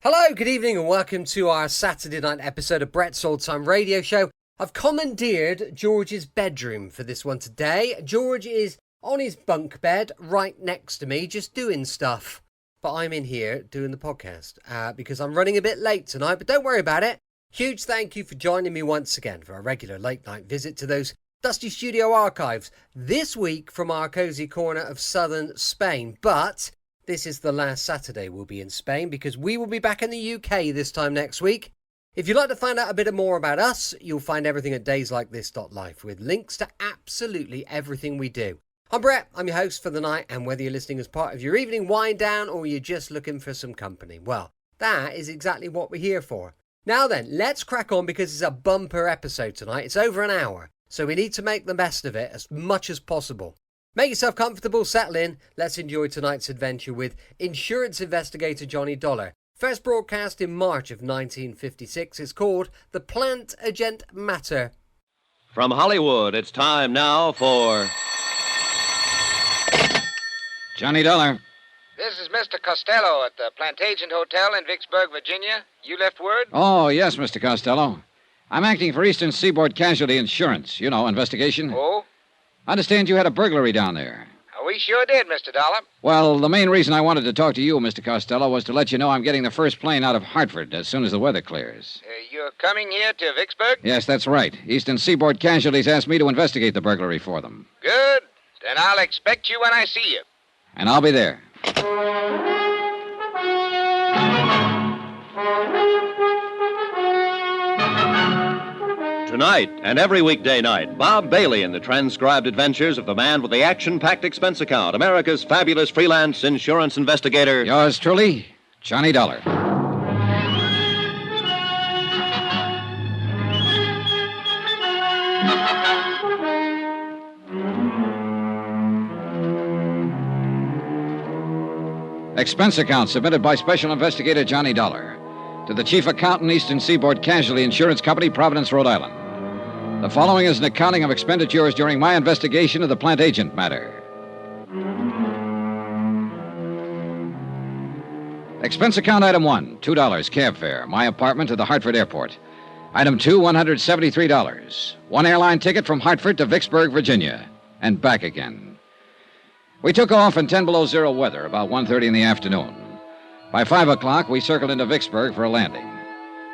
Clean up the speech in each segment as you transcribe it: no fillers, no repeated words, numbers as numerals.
Hello, good evening, and welcome to our Saturday night episode of Brett's Old Time Radio Show. I've commandeered George's bedroom for this one today. George is on his bunk bed right next to me, just doing stuff. But I'm in here doing the podcast because I'm running a bit late tonight, but don't worry about it. Huge thank you for joining me once again for a regular late night visit to those dusty studio archives. This week from our cosy corner of southern Spain, but this is the last Saturday we'll be in Spain because we will be back in the UK this time next week. If you'd like to find out a bit more about us, you'll find everything at dayslikethis.life with links to absolutely everything we do. I'm Brett, I'm your host for the night, and whether you're listening as part of your evening wind down or you're just looking for some company, well, that is exactly what we're here for. Now then, let's crack on because it's a bumper episode tonight. It's over an hour, so we need to make the best of it as much as possible. Make yourself comfortable, settle in. Let's enjoy tonight's adventure with insurance investigator Johnny Dollar. First broadcast in March of 1956 is called The Plantagent Matter. From Hollywood, it's time now for Johnny Dollar. This is Mr. Costello at the Plantagent Hotel in Vicksburg, Virginia. You left word? Oh, yes, Mr. Costello. I'm acting for Eastern Seaboard Casualty Insurance. You know, investigation. Oh? I understand you had a burglary down there. We sure did, Mr. Dollar. Well, the main reason I wanted to talk to you, Mr. Costello, was to let you know I'm getting the first plane out of Hartford as soon as the weather clears. You're coming here to Vicksburg? Yes, that's right. Eastern Seaboard Casualties asked me to investigate the burglary for them. Good. Then I'll expect you when I see you. And I'll be there. Tonight and every weekday night, Bob Bailey in the transcribed adventures of the man with the action-packed expense account, America's fabulous freelance insurance investigator. Yours truly, Johnny Dollar. Expense account submitted by Special Investigator Johnny Dollar to the Chief Accountant, Eastern Seaboard Casualty Insurance Company, Providence, Rhode Island. The following is an accounting of expenditures during my investigation of the Plantagent Matter. Expense account item 1, $2 cab fare, my apartment to the Hartford airport. Item 2, $173. One airline ticket from Hartford to Vicksburg, Virginia, and back again. We took off in 10 below zero weather about 1:30 in the afternoon. By 5 o'clock, we circled into Vicksburg for a landing.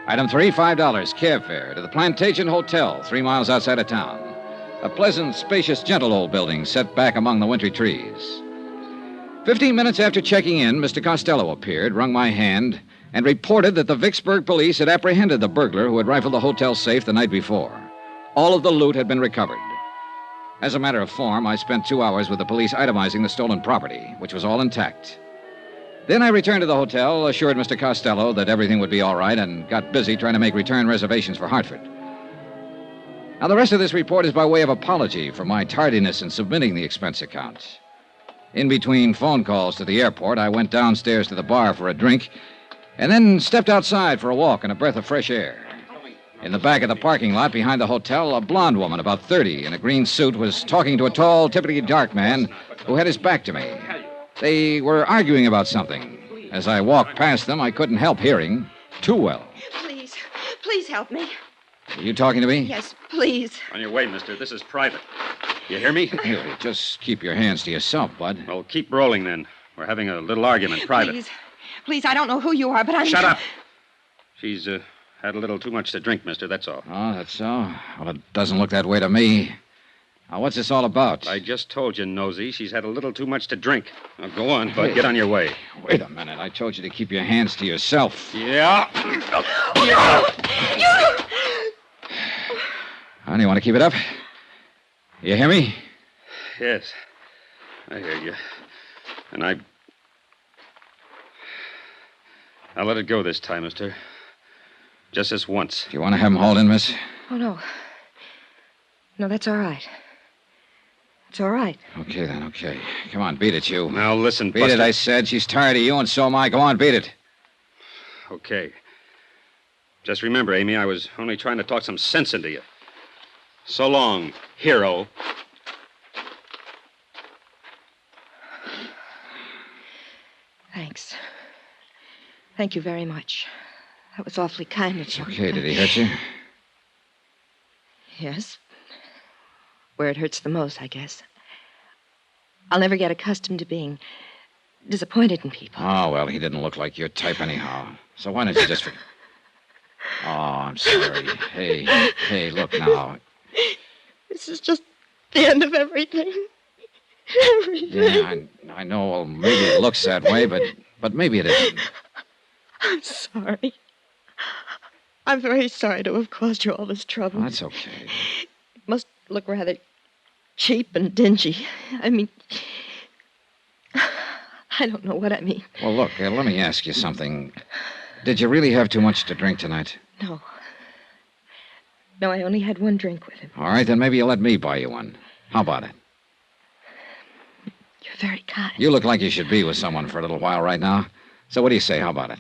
Item 3, $5 cab fare to the Plantagent Hotel, 3 miles outside of town. A pleasant, spacious, gentle old building set back among the wintry trees. 15 minutes after checking in, Mr. Costello appeared, wrung my hand, and reported that the Vicksburg police had apprehended the burglar who had rifled the hotel safe the night before. All of the loot had been recovered. As a matter of form, I spent 2 hours with the police itemizing the stolen property, which was all intact. Then I returned to the hotel, assured Mr. Costello that everything would be all right, and got busy trying to make return reservations for Hartford. Now, the rest of this report is by way of apology for my tardiness in submitting the expense account. In between phone calls to the airport, I went downstairs to the bar for a drink, and then stepped outside for a walk and a breath of fresh air. In the back of the parking lot behind the hotel, a blonde woman about 30 in a green suit was talking to a tall, typically dark man who had his back to me. They were arguing about something. As I walked past them, I couldn't help hearing too well. Please help me. Are you talking to me? Yes, please. On your way, mister. This is private. You hear me? Here, just keep your hands to yourself, bud. Well, keep rolling, then. We're having a little argument, private. Please, I don't know who you are, but I'm... Shut up! She's, had a little too much to drink, mister, that's all. Oh, that's so? Well, it doesn't look that way to me. Now, what's this all about? I just told you, Nosy, she's had a little too much to drink. Now, go on, bud. Get on your way. Wait a minute. I told you to keep your hands to yourself. Yeah. Honey, you want to keep it up? You hear me? Yes. I hear you. And I'll let it go this time, mister. Just this once. Do you want to have him hauled in, miss? Oh, no. No, that's all right. It's all right. Okay, then, okay. Come on, beat it, you. Now, listen, Beat Buster. it, I said. She's tired of you, and so am I. Go on, beat it. Okay. Just remember, Amy, I was only trying to talk some sense into you. So long, hero. Thanks. Thank you very much. That was awfully kind of It's you. okay. Did he hurt you? Yes. Where it hurts the most, I guess. I'll never get accustomed to being disappointed in people. Oh, well, he didn't look like your type anyhow. So why don't you just... Oh, I'm sorry. Hey, look now. This is just the end of everything. Everything. Yeah, I know. Well, maybe it looks that way, but maybe it isn't. I'm sorry. I'm very sorry to have caused you all this trouble. Well, that's okay. It must look rather cheap and dingy. I mean, I don't know what I mean. Well, look, let me ask you something. Did you really have too much to drink tonight? No. No, I only had one drink with him. All right, then maybe you'll let me buy you one. How about it? You're very kind. You look like you should be with someone for a little while right now. So what do you say? How about it?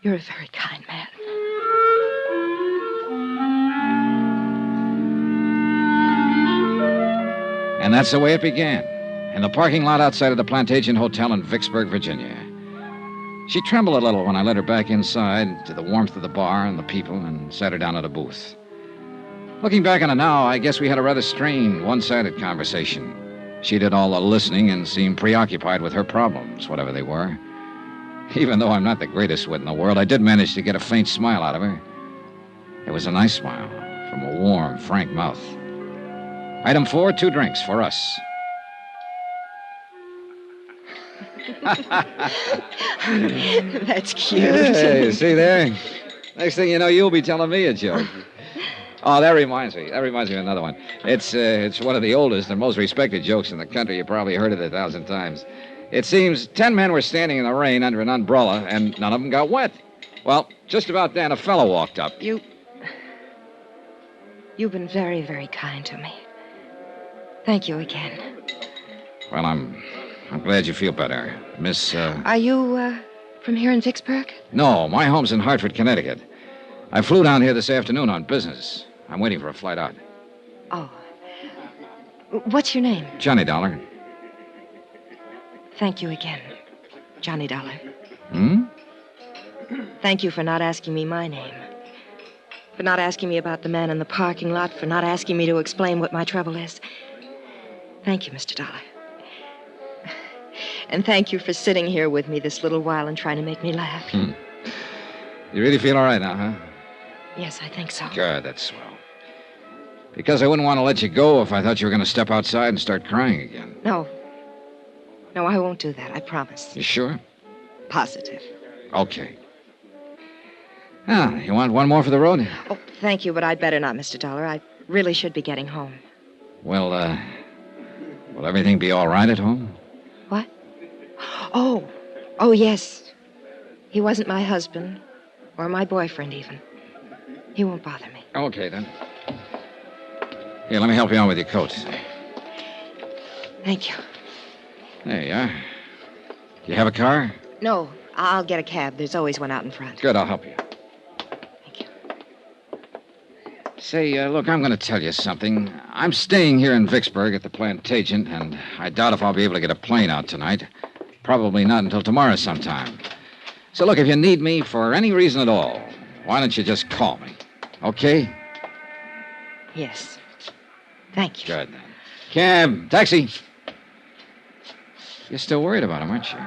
You're a very kind man. And that's the way it began, in the parking lot outside of the Plantagent Hotel in Vicksburg, Virginia. She trembled a little when I let her back inside to the warmth of the bar and the people and sat her down at a booth. Looking back on it now, I guess we had a rather strained, one-sided conversation. She did all the listening and seemed preoccupied with her problems, whatever they were. Even though I'm not the greatest wit in the world, I did manage to get a faint smile out of her. It was a nice smile from a warm, frank mouth. Item 4, 2 drinks for us. That's cute. Hey, see there? Next thing you know, you'll be telling me a joke. Oh, that reminds me of another one. It's one of the oldest and most respected jokes in the country. You probably heard it 1,000 times. It seems 10 men were standing in the rain under an umbrella, and none of them got wet. Well, just about then, a fellow walked up. You've been very, very kind to me. Thank you again. Well, I'm glad you feel better. Miss, Are you, from here in Vicksburg? No, my home's in Hartford, Connecticut. I flew down here this afternoon on business. I'm waiting for a flight out. Oh. What's your name? Johnny Dollar. Thank you again, Johnny Dollar. Hmm? Thank you for not asking me my name. For not asking me about the man in the parking lot. For not asking me to explain what my trouble is. Thank you, Mr. Dollar. And thank you for sitting here with me this little while and trying to make me laugh. You really feel all right now, huh? Yes, I think so. Good, that's swell. Because I wouldn't want to let you go if I thought you were going to step outside and start crying again. No. No, I won't do that, I promise. You sure? Positive. Okay. Ah, you want one more for the road? Oh, thank you, but I'd better not, Mr. Dollar. I really should be getting home. Well, will everything be all right at home? What? Oh, yes. He wasn't my husband, or my boyfriend, even. He won't bother me. Okay, then. Here, let me help you out with your coat. Thank you. There you are. You have a car? No, I'll get a cab. There's always one out in front. Good, I'll help you. Thank you. Say, look, I'm going to tell you something. I'm staying here in Vicksburg at the Plantagent, and I doubt if I'll be able to get a plane out tonight. Probably not until tomorrow sometime. So, look, if you need me for any reason at all, why don't you just call me? Okay? Yes. Thank you. Good. Cab, taxi. You're still worried about him, aren't you?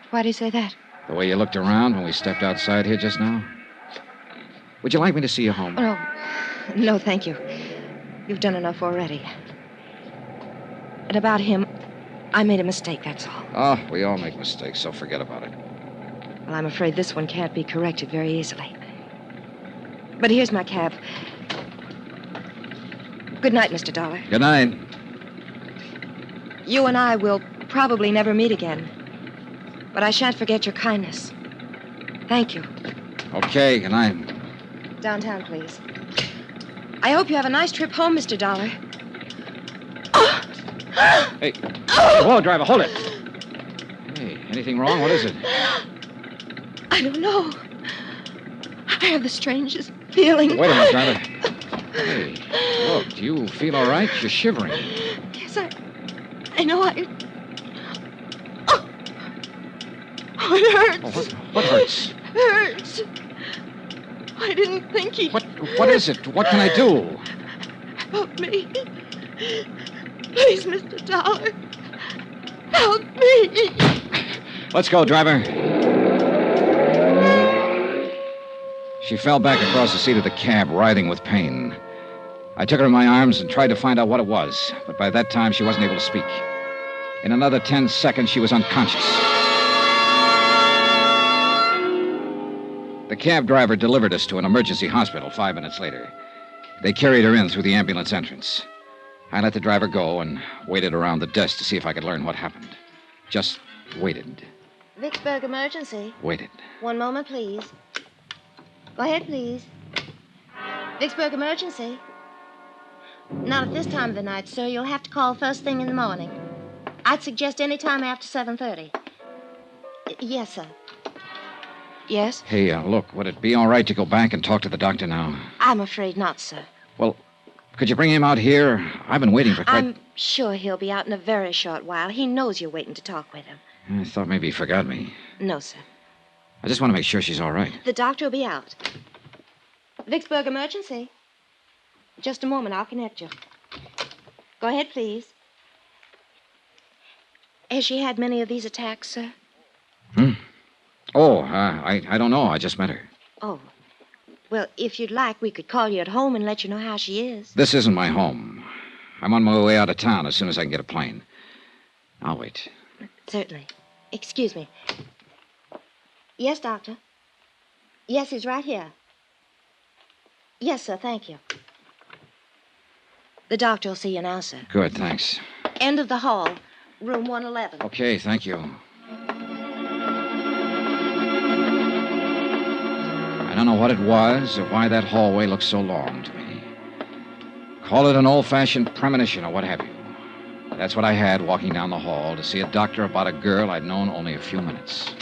Why do you say that? The way you looked around when we stepped outside here just now? Would you like me to see you home? Oh, no, thank you. You've done enough already. And about him, I made a mistake, that's all. Oh, we all make mistakes, so forget about it. Well, I'm afraid this one can't be corrected very easily. But here's my cab. Good night, Mr. Dollar. Good night. You and I will probably never meet again. But I shan't forget your kindness. Thank you. Okay, good night. Downtown, please. I hope you have a nice trip home, Mr. Dollar. Hey, whoa, driver, hold it. Hey, anything wrong? What is it? I don't know. I have the strangest feeling. Wait a minute, driver. Hey, look, do you feel all right? You're shivering. Yes, I know. Oh, Oh, it hurts. What hurts? Hurts. I didn't think he... What is it? What can I do? Help me. Please, Mr. Dollar. Help me. Let's go, driver. She fell back across the seat of the cab, writhing with pain. I took her in my arms and tried to find out what it was, but by that time she wasn't able to speak. In another 10 seconds, she was unconscious. The cab driver delivered us to an emergency hospital 5 minutes later. They carried her in through the ambulance entrance. I let the driver go and waited around the desk to see if I could learn what happened. Just waited. Vicksburg emergency. Waited. One moment, please. Go ahead, please. Vicksburg emergency. Not at this time of the night, sir. You'll have to call first thing in the morning. I'd suggest any time after 7:30. Yes, sir. Yes? Hey, look, would it be all right to go back and talk to the doctor now? I'm afraid not, sir. Well, could you bring him out here? I've been waiting for quite... I'm sure he'll be out in a very short while. He knows you're waiting to talk with him. I thought maybe he forgot me. No, sir. I just want to make sure she's all right. The doctor will be out. Vicksburg emergency. Just a moment, I'll connect you. Go ahead, please. Has she had many of these attacks, sir? Oh, I don't know. I just met her. Oh. Well, if you'd like, we could call you at home and let you know how she is. This isn't my home. I'm on my way out of town as soon as I can get a plane. I'll wait. Certainly. Excuse me. Yes, doctor. Yes, he's right here. Yes, sir, thank you. The doctor will see you now, sir. Good, thanks. End of the hall, room 111. Okay, thank you. I don't know what it was or why that hallway looked so long to me. Call it an old-fashioned premonition or what have you. That's what I had walking down the hall to see a doctor about a girl I'd known only a few minutes.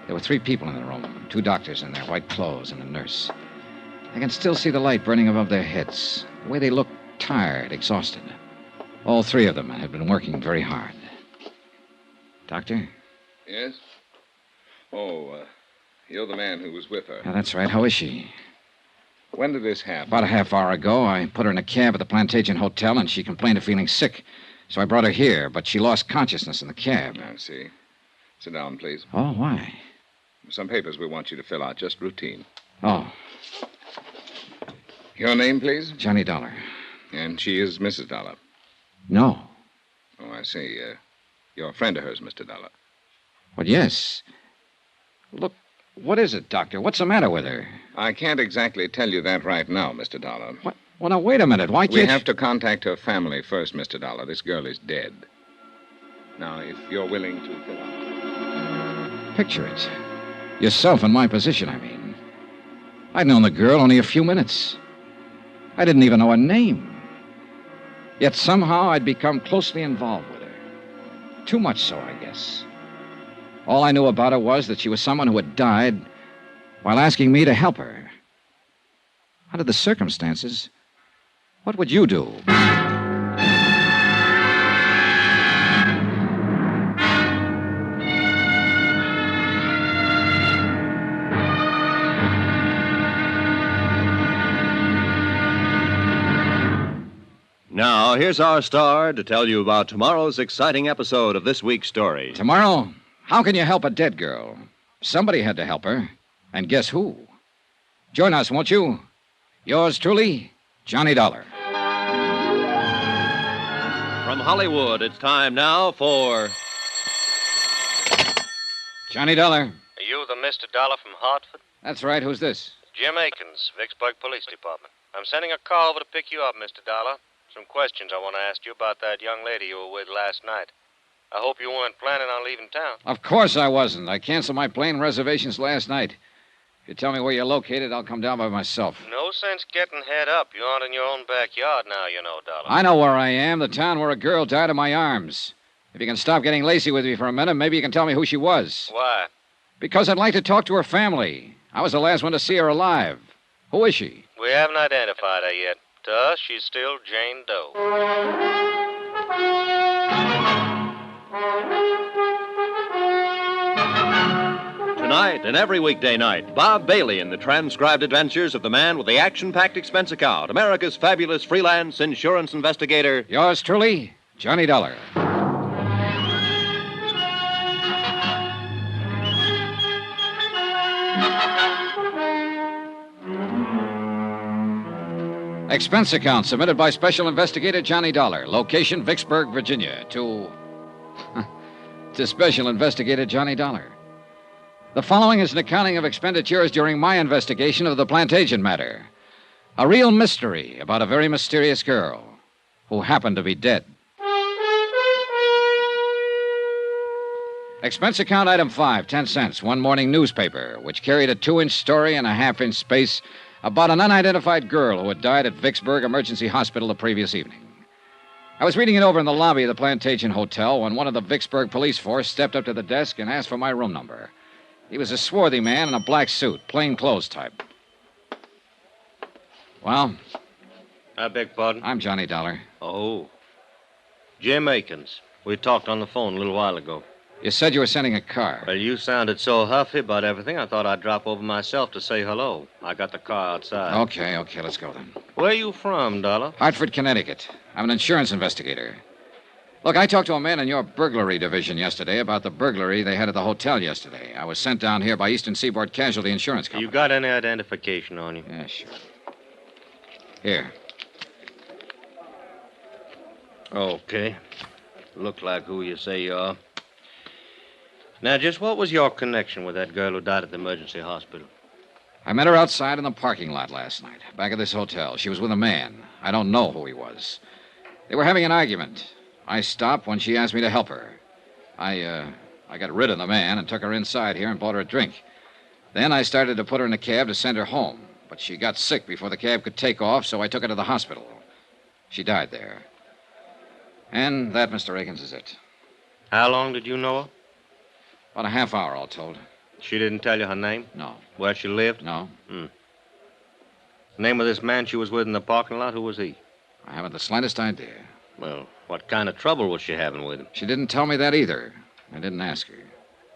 There were 3 people in the room, 2 doctors in their white clothes and a nurse. I can still see the light burning above their heads, the way they looked tired, exhausted. All 3 of them had been working very hard. Doctor? Yes? Oh, you're the man who was with her. Yeah, that's right. How is she? When did this happen? About a half hour ago, I put her in a cab at the Plantagent Hotel, and she complained of feeling sick. So I brought her here, but she lost consciousness in the cab. I see. Sit down, please. Oh, why? Some papers we want you to fill out, just routine. Oh, Your name, please? Johnny Dollar. And she is Mrs. Dollar. No. Oh, I see. You're a friend of hers, Mr. Dollar. Well, yes. Look, what is it, Doctor? What's the matter with her? I can't exactly tell you that right now, Mr. Dollar. What? Well, now, wait a minute. Why can't We have to contact her family first, Mr. Dollar. This girl is dead. Now, if you're willing to fill out... Picture it. Yourself in my position, I mean. I'd known the girl only a few minutes. I didn't even know her name. Yet somehow I'd become closely involved with her. Too much so, I guess. All I knew about her was that she was someone who had died while asking me to help her. Under the circumstances, what would you do? Now, here's our star to tell you about tomorrow's exciting episode of this week's story. Tomorrow, how can you help a dead girl? Somebody had to help her. And guess who? Join us, won't you? Yours truly, Johnny Dollar. From Hollywood, it's time now for... Johnny Dollar. Are you the Mr. Dollar from Hartford? That's right. Who's this? Jim Akins, Vicksburg Police Department. I'm sending a car over to pick you up, Mr. Dollar. Some questions I want to ask you about that young lady you were with last night. I hope you weren't planning on leaving town. Of course I wasn't. I canceled my plane reservations last night. If you tell me where you're located, I'll come down by myself. No sense getting head up. You aren't in your own backyard now, you know, Dollar. I know where I am, the town where a girl died in my arms. If you can stop getting lacy with me for a minute, maybe you can tell me who she was. Why? Because I'd like to talk to her family. I was the last one to see her alive. Who is she? We haven't identified her yet. To us, she's still Jane Doe. Tonight and every weekday night, Bob Bailey in the transcribed adventures of the man with the action-packed expense account, America's fabulous freelance insurance investigator. Yours truly, Johnny Dollar. Expense account submitted by Special Investigator Johnny Dollar. Location, Vicksburg, Virginia. To Special Investigator Johnny Dollar. The following is an accounting of expenditures during my investigation of the Plantagent Matter. A real mystery about a very mysterious girl who happened to be dead. Expense account item 5, 10 cents. One morning newspaper, which carried a 2-inch story and a half-inch space about an unidentified girl who had died at Vicksburg Emergency Hospital the previous evening. I was reading it over in the lobby of the Plantagent Hotel when one of the Vicksburg police force stepped up to the desk and asked for my room number. He was a swarthy man in a black suit, plain clothes type. Well? I beg pardon? I'm Johnny Dollar. Oh. Jim Akins. We talked on the phone a little while ago. You said you were sending a car. Well, you sounded so huffy about everything, I thought I'd drop over myself to say hello. I got the car outside. Okay, let's go then. Where you from, Dollar? Hartford, Connecticut. I'm an insurance investigator. Look, I talked to a man in your burglary division yesterday about the burglary they had at the hotel yesterday. I was sent down here by Eastern Seaboard Casualty Insurance Company. You got any identification on you? Yeah, sure. Here. Okay. Look like who you say you are. Now, just what was your connection with that girl who died at the emergency hospital? I met her outside in the parking lot last night, back of this hotel. She was with a man. I don't know who he was. They were having an argument. I stopped when she asked me to help her. I got rid of the man and took her inside here and bought her a drink. Then I started to put her in a cab to send her home. But she got sick before the cab could take off, so I took her to the hospital. She died there. And that, Mr. Akins, is it. How long did you know her? About a half hour, all told. She didn't tell you her name? No. Where she lived? No. Name of this man she was with in the parking lot, who was he? I haven't the slightest idea. Well, what kind of trouble was she having with him? She didn't tell me that either. I didn't ask her.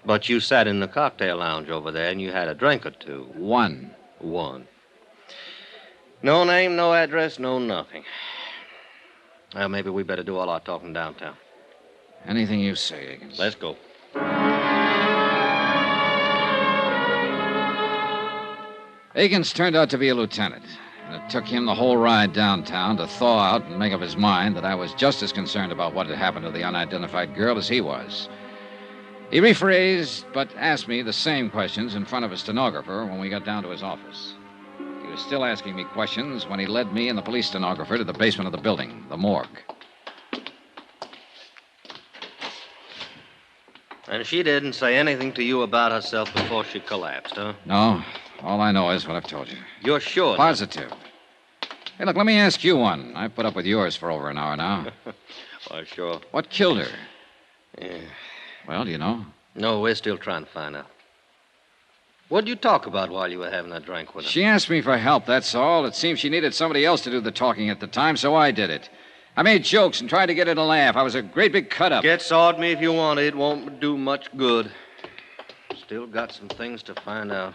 But you sat in the cocktail lounge over there and you had a drink or two. One. No name, no address, no nothing. Well, maybe we better do all our talking downtown. Anything you say, Akins. Let's go. Akins turned out to be a lieutenant. And it took him the whole ride downtown to thaw out and make up his mind that I was just as concerned about what had happened to the unidentified girl as he was. He rephrased, but asked me the same questions in front of a stenographer when we got down to his office. He was still asking me questions when he led me and the police stenographer to the basement of the building, the morgue. And she didn't say anything to you about herself before she collapsed, huh? No, all I know is what I've told you. You're sure? Positive. Hey, look, let me ask you one. I've put up with yours for over an hour now. Why, sure. What killed her? Yeah. Well, do you know? No, we're still trying to find out. What'd you talk about while you were having a drink with her? She asked me for help, that's all. It seems she needed somebody else to do the talking at the time, so I did it. I made jokes and tried to get her to laugh. I was a great big cut-up. Get sawed me if you want. It won't do much good. Still got some things to find out.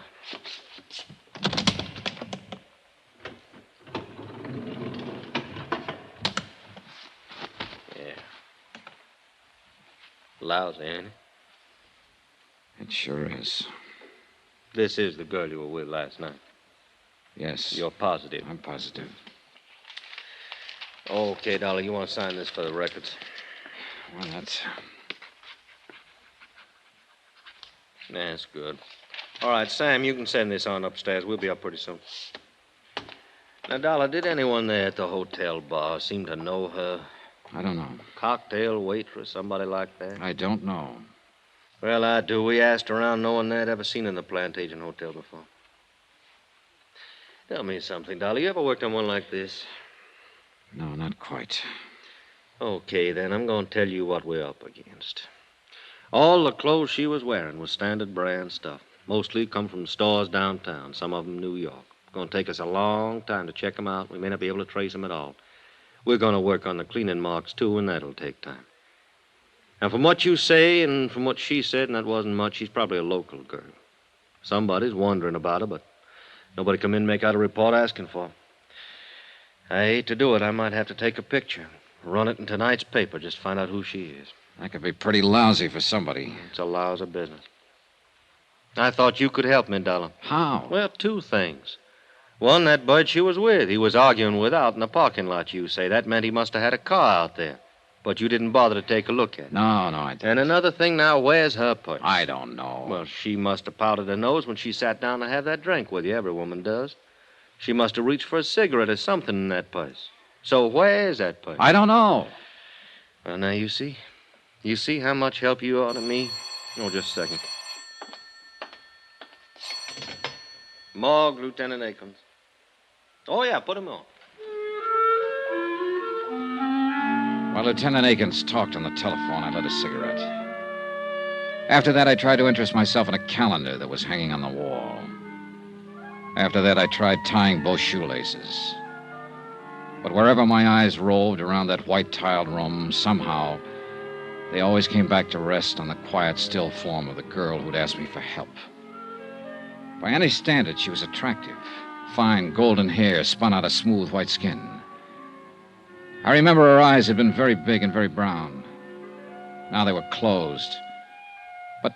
Yeah. Lousy, ain't it? It sure is. This is the girl you were with last night. Yes. You're positive? I'm positive. Okay, Dolly, you want to sign this for the records? Well, that's good. All right, Sam, you can send this on upstairs. We'll be up pretty soon. Now, Dollar, did anyone there at the hotel bar seem to know her? I don't know. Cocktail waitress, somebody like that? I don't know. Well, I do. We asked around. No one there had ever seen her in the Plantagent Hotel before. Tell me something, Dolly. You ever worked on one like this? No, not quite. Okay, then. I'm going to tell you what we're up against. All the clothes she was wearing was standard brand stuff. Mostly come from stores downtown, some of them New York. It's going to take us a long time to check them out. We may not be able to trace them at all. We're going to work on the cleaning marks, too, and that'll take time. Now, from what you say and from what she said, and that wasn't much, she's probably a local girl. Somebody's wondering about her, but nobody come in and make out a report asking for her. I hate to do it. I might have to take a picture, run it in tonight's paper, just to find out who she is. That could be pretty lousy for somebody. It's a lousy business. I thought you could help me, Dollar. How? Well, two things. One, that bird she was with. He was arguing with out in the parking lot, you say. That meant he must have had a car out there. But you didn't bother to take a look at it. No, I didn't. And another thing now, where's her purse? I don't know. Well, she must have powdered her nose when she sat down to have that drink with you. Every woman does. She must have reached for a cigarette or something in that purse. So where's that purse? I don't know. Well, now, you see? You see how much help you are to me? Oh, just a second. Morgue, Lieutenant Akins. Oh, yeah, put him on. While Lieutenant Akins talked on the telephone, I lit a cigarette. After that, I tried to interest myself in a calendar that was hanging on the wall. After that, I tried tying both shoelaces. But wherever my eyes roved around that white-tiled room, somehow, they always came back to rest on the quiet, still form of the girl who'd asked me for help. By any standard, she was attractive. Fine, golden hair spun out of smooth white skin. I remember her eyes had been very big and very brown. Now they were closed. But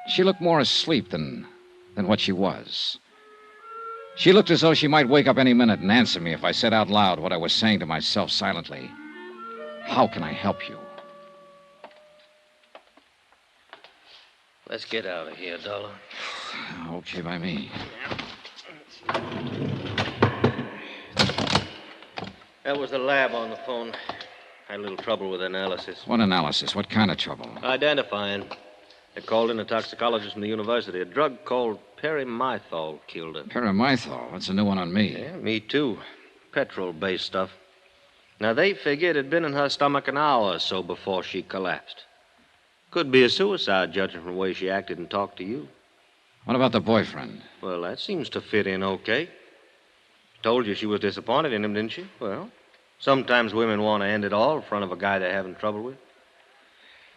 she looked more asleep than what she was. She looked as though she might wake up any minute and answer me if I said out loud what I was saying to myself silently. How can I help you? Let's get out of here, Dollar. Okay by me. That was the lab on the phone. Had a little trouble with analysis. What analysis? What kind of trouble? Identifying. They called in a toxicologist from the university. A drug called perimethol killed her. Perimethol? That's a new one on me. Yeah, me too. Petrol-based stuff. Now, they figured it had been in her stomach an hour or so before she collapsed. Could be a suicide, judging from the way she acted and talked to you. What about the boyfriend? Well, that seems to fit in okay. Told you she was disappointed in him, didn't she? Well, sometimes women want to end it all in front of a guy they're having trouble with.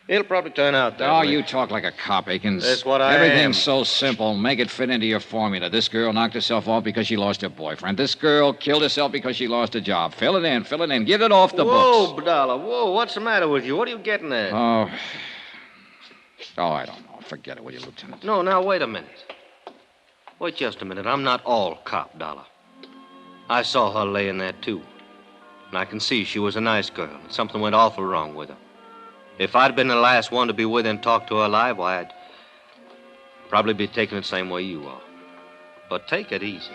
It'll probably turn out that way. You talk like a cop, Akins. That's what I Everything's am. so simple. Make it fit into your formula. This girl knocked herself off because she lost her boyfriend. This girl killed herself because she lost a job. Fill it in. Get it off the books. Whoa, Dollar, whoa. What's the matter with you? What are you getting at? Oh, I don't know. Forget it, will you, Lieutenant? No, now, wait a minute. Wait just a minute. I'm not all cop, Dollar. I saw her laying there, too. And I can see she was a nice girl, and something went awful wrong with her. If I'd been the last one to be with her and talk to her alive, why, I'd probably be taking it the same way you are. But take it easy.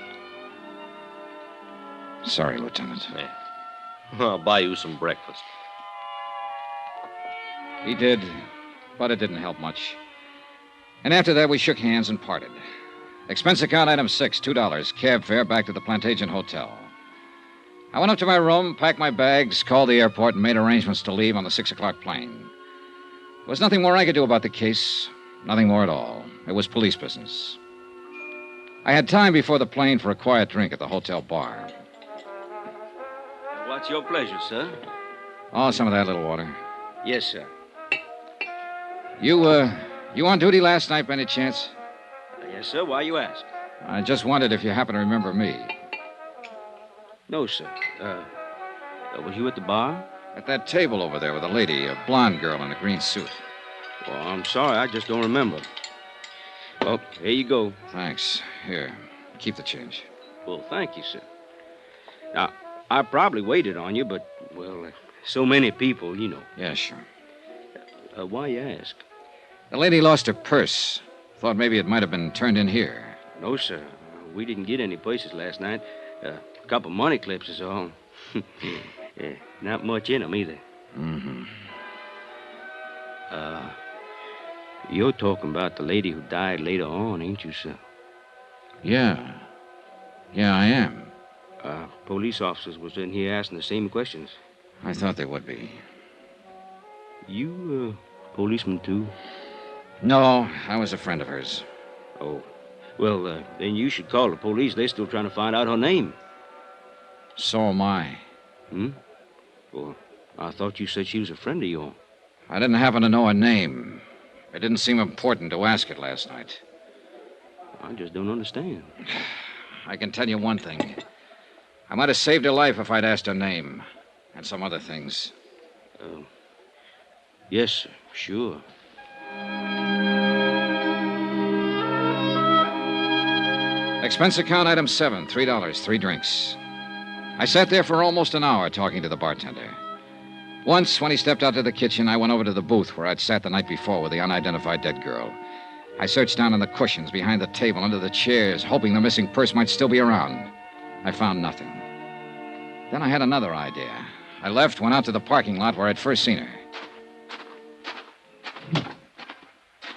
Sorry, Lieutenant. Yeah. I'll buy you some breakfast. He did, but it didn't help much. And after that, we shook hands and parted. Expense account item 6, $2. Cab fare back to the Plantagent Hotel. I went up to my room, packed my bags, called the airport, and made arrangements to leave on the 6 o'clock plane. There was nothing more I could do about the case. Nothing more at all. It was police business. I had time before the plane for a quiet drink at the hotel bar. What's your pleasure, sir? Oh, some of that little water. Yes, sir. You on duty last night by any chance? Yes, sir. Why you ask? I just wondered if you happen to remember me. No, sir. Was you at the bar? At that table over there with a lady, a blonde girl in a green suit. Well, I'm sorry. I just don't remember. Well, here you go. Thanks. Here, keep the change. Well, thank you, sir. Now, I probably waited on you, but, well, so many people, you know. Yeah, sure. Why you ask? The lady lost her purse. Thought maybe it might have been turned in here. No, sir. We didn't get any places last night. A couple money clips is all. Not much in them either. Mm-hmm. You're talking about the lady who died later on, ain't you, sir? Yeah. Yeah, I am. Police officers was in here asking the same questions. I thought they would be. You, policeman, too? No, I was a friend of hers. Oh. Well, then you should call the police. They're still trying to find out her name. So am I. Well, I thought you said she was a friend of yours. I didn't happen to know her name. It didn't seem important to ask it last night. I just don't understand. I can tell you one thing. I might have saved her life if I'd asked her name. And some other things. Yes, sir. Sure. Expense account item 7, $3, 3 drinks. I sat there for almost an hour talking to the bartender. Once, when he stepped out to the kitchen, I went over to the booth where I'd sat the night before with the unidentified dead girl. I searched down on the cushions, behind the table, under the chairs, hoping the missing purse might still be around. I found nothing. Then I had another idea. I left, went out to the parking lot where I'd first seen her.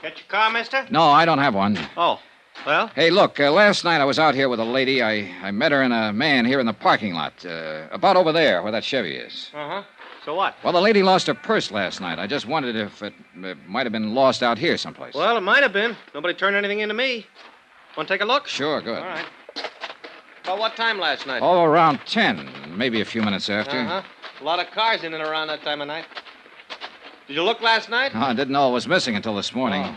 Got your car, mister? No, I don't have one. Oh, well? Hey, look, last night I was out here with a lady. I met her and a man here in the parking lot, about over there where that Chevy is. Uh-huh. So what? Well, the lady lost her purse last night. I just wondered if it might have been lost out here someplace. Well, it might have been. Nobody turned anything into me. Want to take a look? Sure, good. All right. About what time last night? Oh, around 10, maybe a few minutes after. Uh-huh. A lot of cars in and around that time of night. Did you look last night? Oh, I didn't know it was missing until this morning. Oh.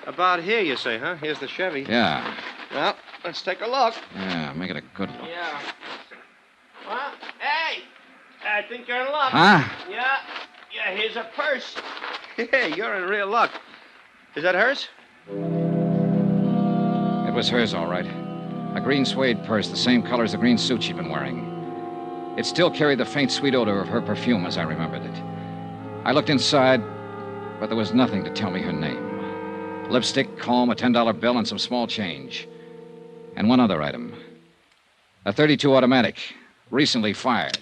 About here, you say, huh? Here's the Chevy. Yeah. Well, let's take a look. Yeah, make it a good one. Yeah. Well, hey! I think you're in luck. Huh? Yeah. Yeah, here's a purse. Hey, you're in real luck. Is that hers? It was hers, all right. A green suede purse, the same color as the green suit she'd been wearing. It still carried the faint, sweet odor of her perfume as I remembered it. I looked inside, but there was nothing to tell me her name. Lipstick, comb, a $10 bill, and some small change. And one other item. A .32 automatic, recently fired.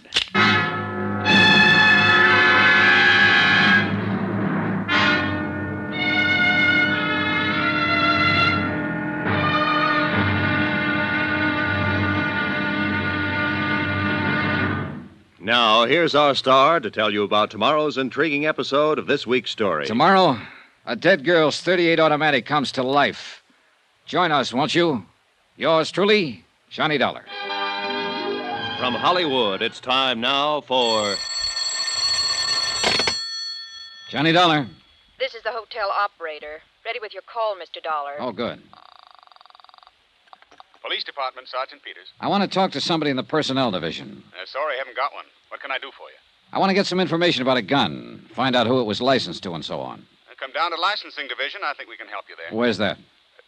Now, here's our star to tell you about tomorrow's intriguing episode of this week's story. Tomorrow, a dead girl's .38 automatic comes to life. Join us, won't you? Yours truly, Johnny Dollar. From Hollywood, it's time now for... Johnny Dollar. This is the hotel operator. Ready with your call, Mr. Dollar. Oh, good. Police Department, Sergeant Peters. I want to talk to somebody in the personnel division. Sorry, I haven't got one. What can I do for you? I want to get some information about a gun, find out who it was licensed to and so on. Come down to licensing division. I think we can help you there. Where's that?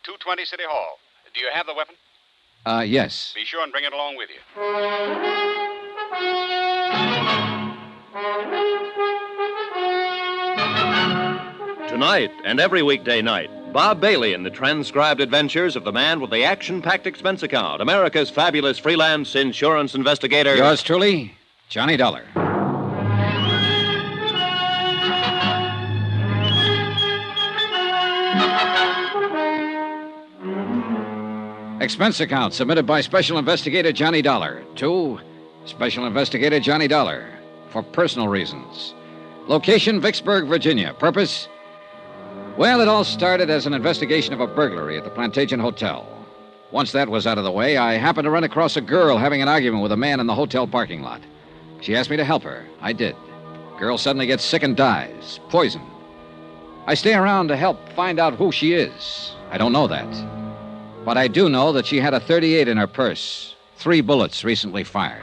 220 City Hall. Do you have the weapon? Yes. Be sure and bring it along with you. Tonight and every weekday night, Bob Bailey in the transcribed adventures of the man with the action-packed expense account, America's fabulous freelance insurance investigator. Yours truly, Johnny Dollar. Expense account submitted by Special Investigator Johnny Dollar to Special Investigator Johnny Dollar for personal reasons. Location, Vicksburg, Virginia. Purpose? Well, it all started as an investigation of a burglary at the Plantagent Hotel. Once that was out of the way, I happened to run across a girl having an argument with a man in the hotel parking lot. She asked me to help her. I did. Girl suddenly gets sick and dies. Poisoned. I stay around to help find out who she is. I don't know that. But I do know that she had a .38 in her purse. 3 bullets recently fired.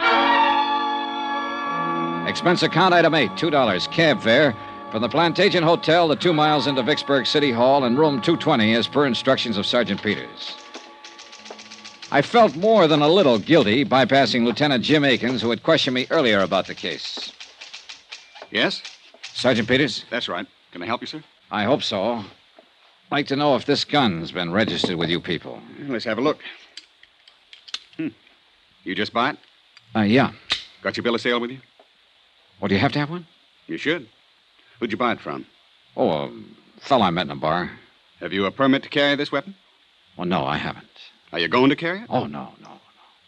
Expense account item 8, $2, cab fare from the Plantagent Hotel, the 2 miles into Vicksburg City Hall, and room 220 as per instructions of Sergeant Peters. I felt more than a little guilty bypassing Lieutenant Jim Akins, who had questioned me earlier about the case. Yes? Sergeant Peters? That's right. Can I help you, sir? I hope so. I'd like to know if this gun's been registered with you people. Let's have a look. You just buy it? Yeah. Got your bill of sale with you? Well, do you have to have one? You should. Who'd you buy it from? Oh, a fellow I met in a bar. Have you a permit to carry this weapon? Well, no, I haven't. Are you going to carry it? Oh, no.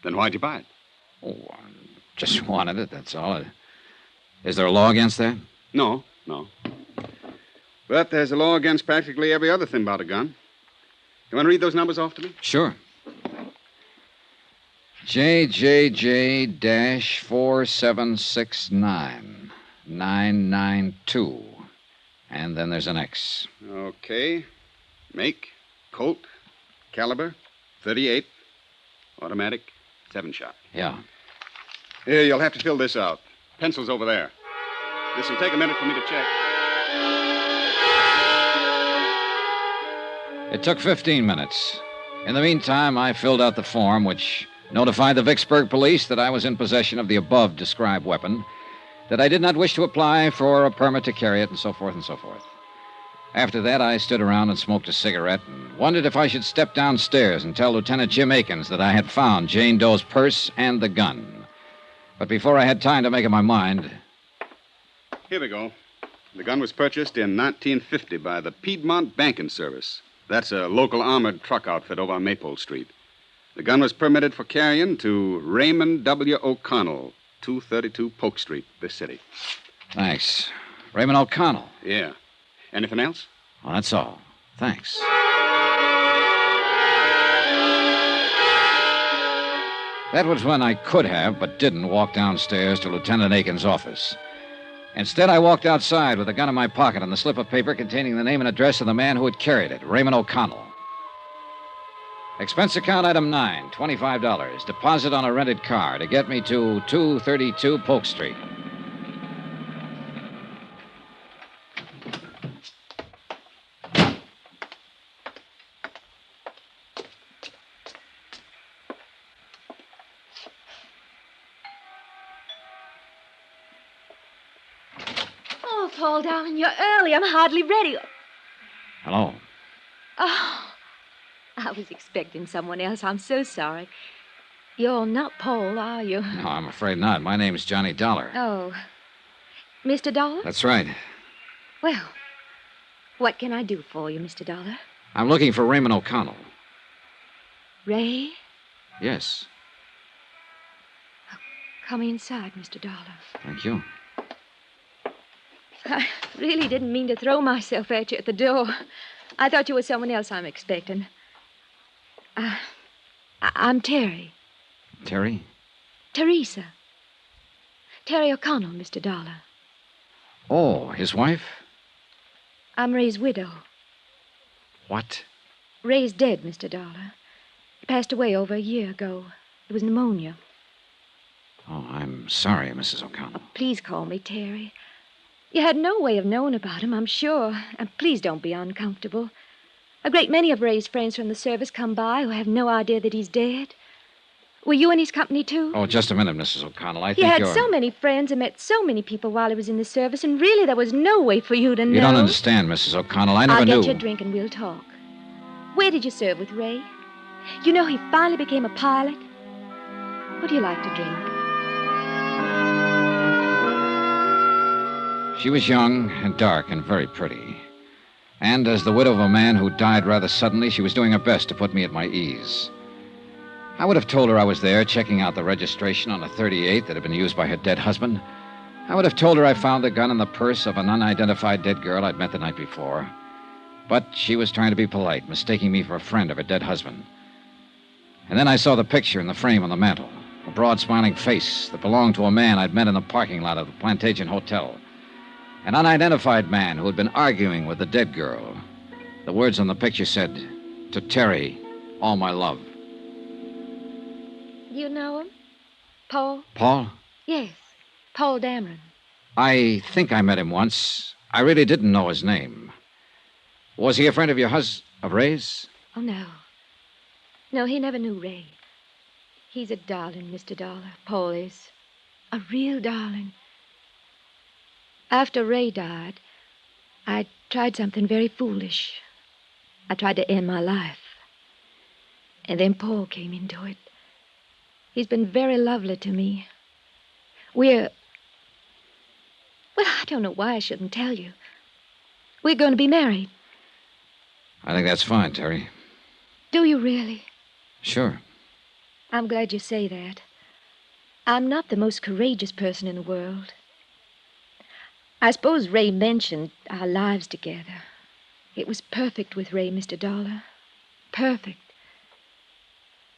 Then why'd you buy it? Oh, I just wanted it, that's all. Is there a law against that? No. But there's a law against practically every other thing about a gun. You want to read those numbers off to me? Sure. JJJ-4769-992. And then there's an X. Okay. Make, Colt, Caliber, 38. Automatic, 7-shot. Yeah. Here, you'll have to fill this out. Pencil's over there. This'll take a minute for me to check. It took 15 minutes. In the meantime, I filled out the form which notified the Vicksburg police that I was in possession of the above described weapon, that I did not wish to apply for a permit to carry it, and so forth and so forth. After that, I stood around and smoked a cigarette and wondered if I should step downstairs and tell Lieutenant Jim Akins that I had found Jane Doe's purse and the gun. But before I had time to make up my mind... Here we go. The gun was purchased in 1950 by the Piedmont Banking Service. That's a local armored truck outfit over on Maple Street. The gun was permitted for carrying to Raymond W. O'Connell, 232 Polk Street, this city. Thanks. Raymond O'Connell. Yeah. Anything else? Well, that's all. Thanks. That was when I could have, but didn't, walk downstairs to Lieutenant Aiken's office. Instead, I walked outside with a gun in my pocket and the slip of paper containing the name and address of the man who had carried it, Raymond O'Connell. Expense account item 9, $25. Deposit on a rented car to get me to 232 Polk Street. Oh, Paul, darling, you're early. I'm hardly ready. Hello. Oh, I was expecting someone else. I'm so sorry. You're not Paul, are you? No, I'm afraid not. My name's Johnny Dollar. Oh. Mr. Dollar? That's right. Well, what can I do for you, Mr. Dollar? I'm looking for Raymond O'Connell. Ray? Yes. Come inside, Mr. Dollar. Thank you. I really didn't mean to throw myself at you at the door. I thought you were someone else I'm expecting. I'm Terry. Terry? Teresa. Terry O'Connell, Mr. Dollar. Oh, his wife? I'm Ray's widow. What? Ray's dead, Mr. Dollar. He passed away over a year ago. It was pneumonia. Oh, I'm sorry, Mrs. O'Connell. Oh, please call me Terry. You had no way of knowing about him, I'm sure. And please don't be uncomfortable. A great many of Ray's friends from the service come by who have no idea that he's dead. Were you in his company, too? Oh, just a minute, Mrs. O'Connell. I He think had you're... so many friends and met so many people while he was in the service, and really there was no way for you to know. You don't understand, Mrs. O'Connell. I never I'll knew. get you a drink and we'll talk. Where did you serve with Ray? You know he finally became a pilot. What do you like to drink? She was young and dark and very pretty. And as the widow of a man who died rather suddenly, she was doing her best to put me at my ease. I would have told her I was there checking out the registration on a 38 that had been used by her dead husband. I would have told her I found the gun in the purse of an unidentified dead girl I'd met the night before. But she was trying to be polite, mistaking me for a friend of her dead husband. And then I saw the picture in the frame on the mantel, a broad smiling face that belonged to a man I'd met in the parking lot of the Plantagent Hotel. An unidentified man who had been arguing with the dead girl. The words on the picture said, "To Terry, all my love." You know him? Paul? Paul? Yes, Paul Dameron. I think I met him once. I really didn't know his name. Was he a friend of your of Ray's? Oh, no. No, he never knew Ray. He's a darling, Mr. Dollar. Paul is. A real darling. After Ray died, I tried something very foolish. I tried to end my life. And then Paul came into it. He's been very lovely to me. Well, I don't know why I shouldn't tell you. We're going to be married. I think that's fine, Terry. Do you really? Sure. I'm glad you say that. I'm not the most courageous person in the world. I suppose Ray mentioned our lives together. It was perfect with Ray, Mr. Dollar. Perfect.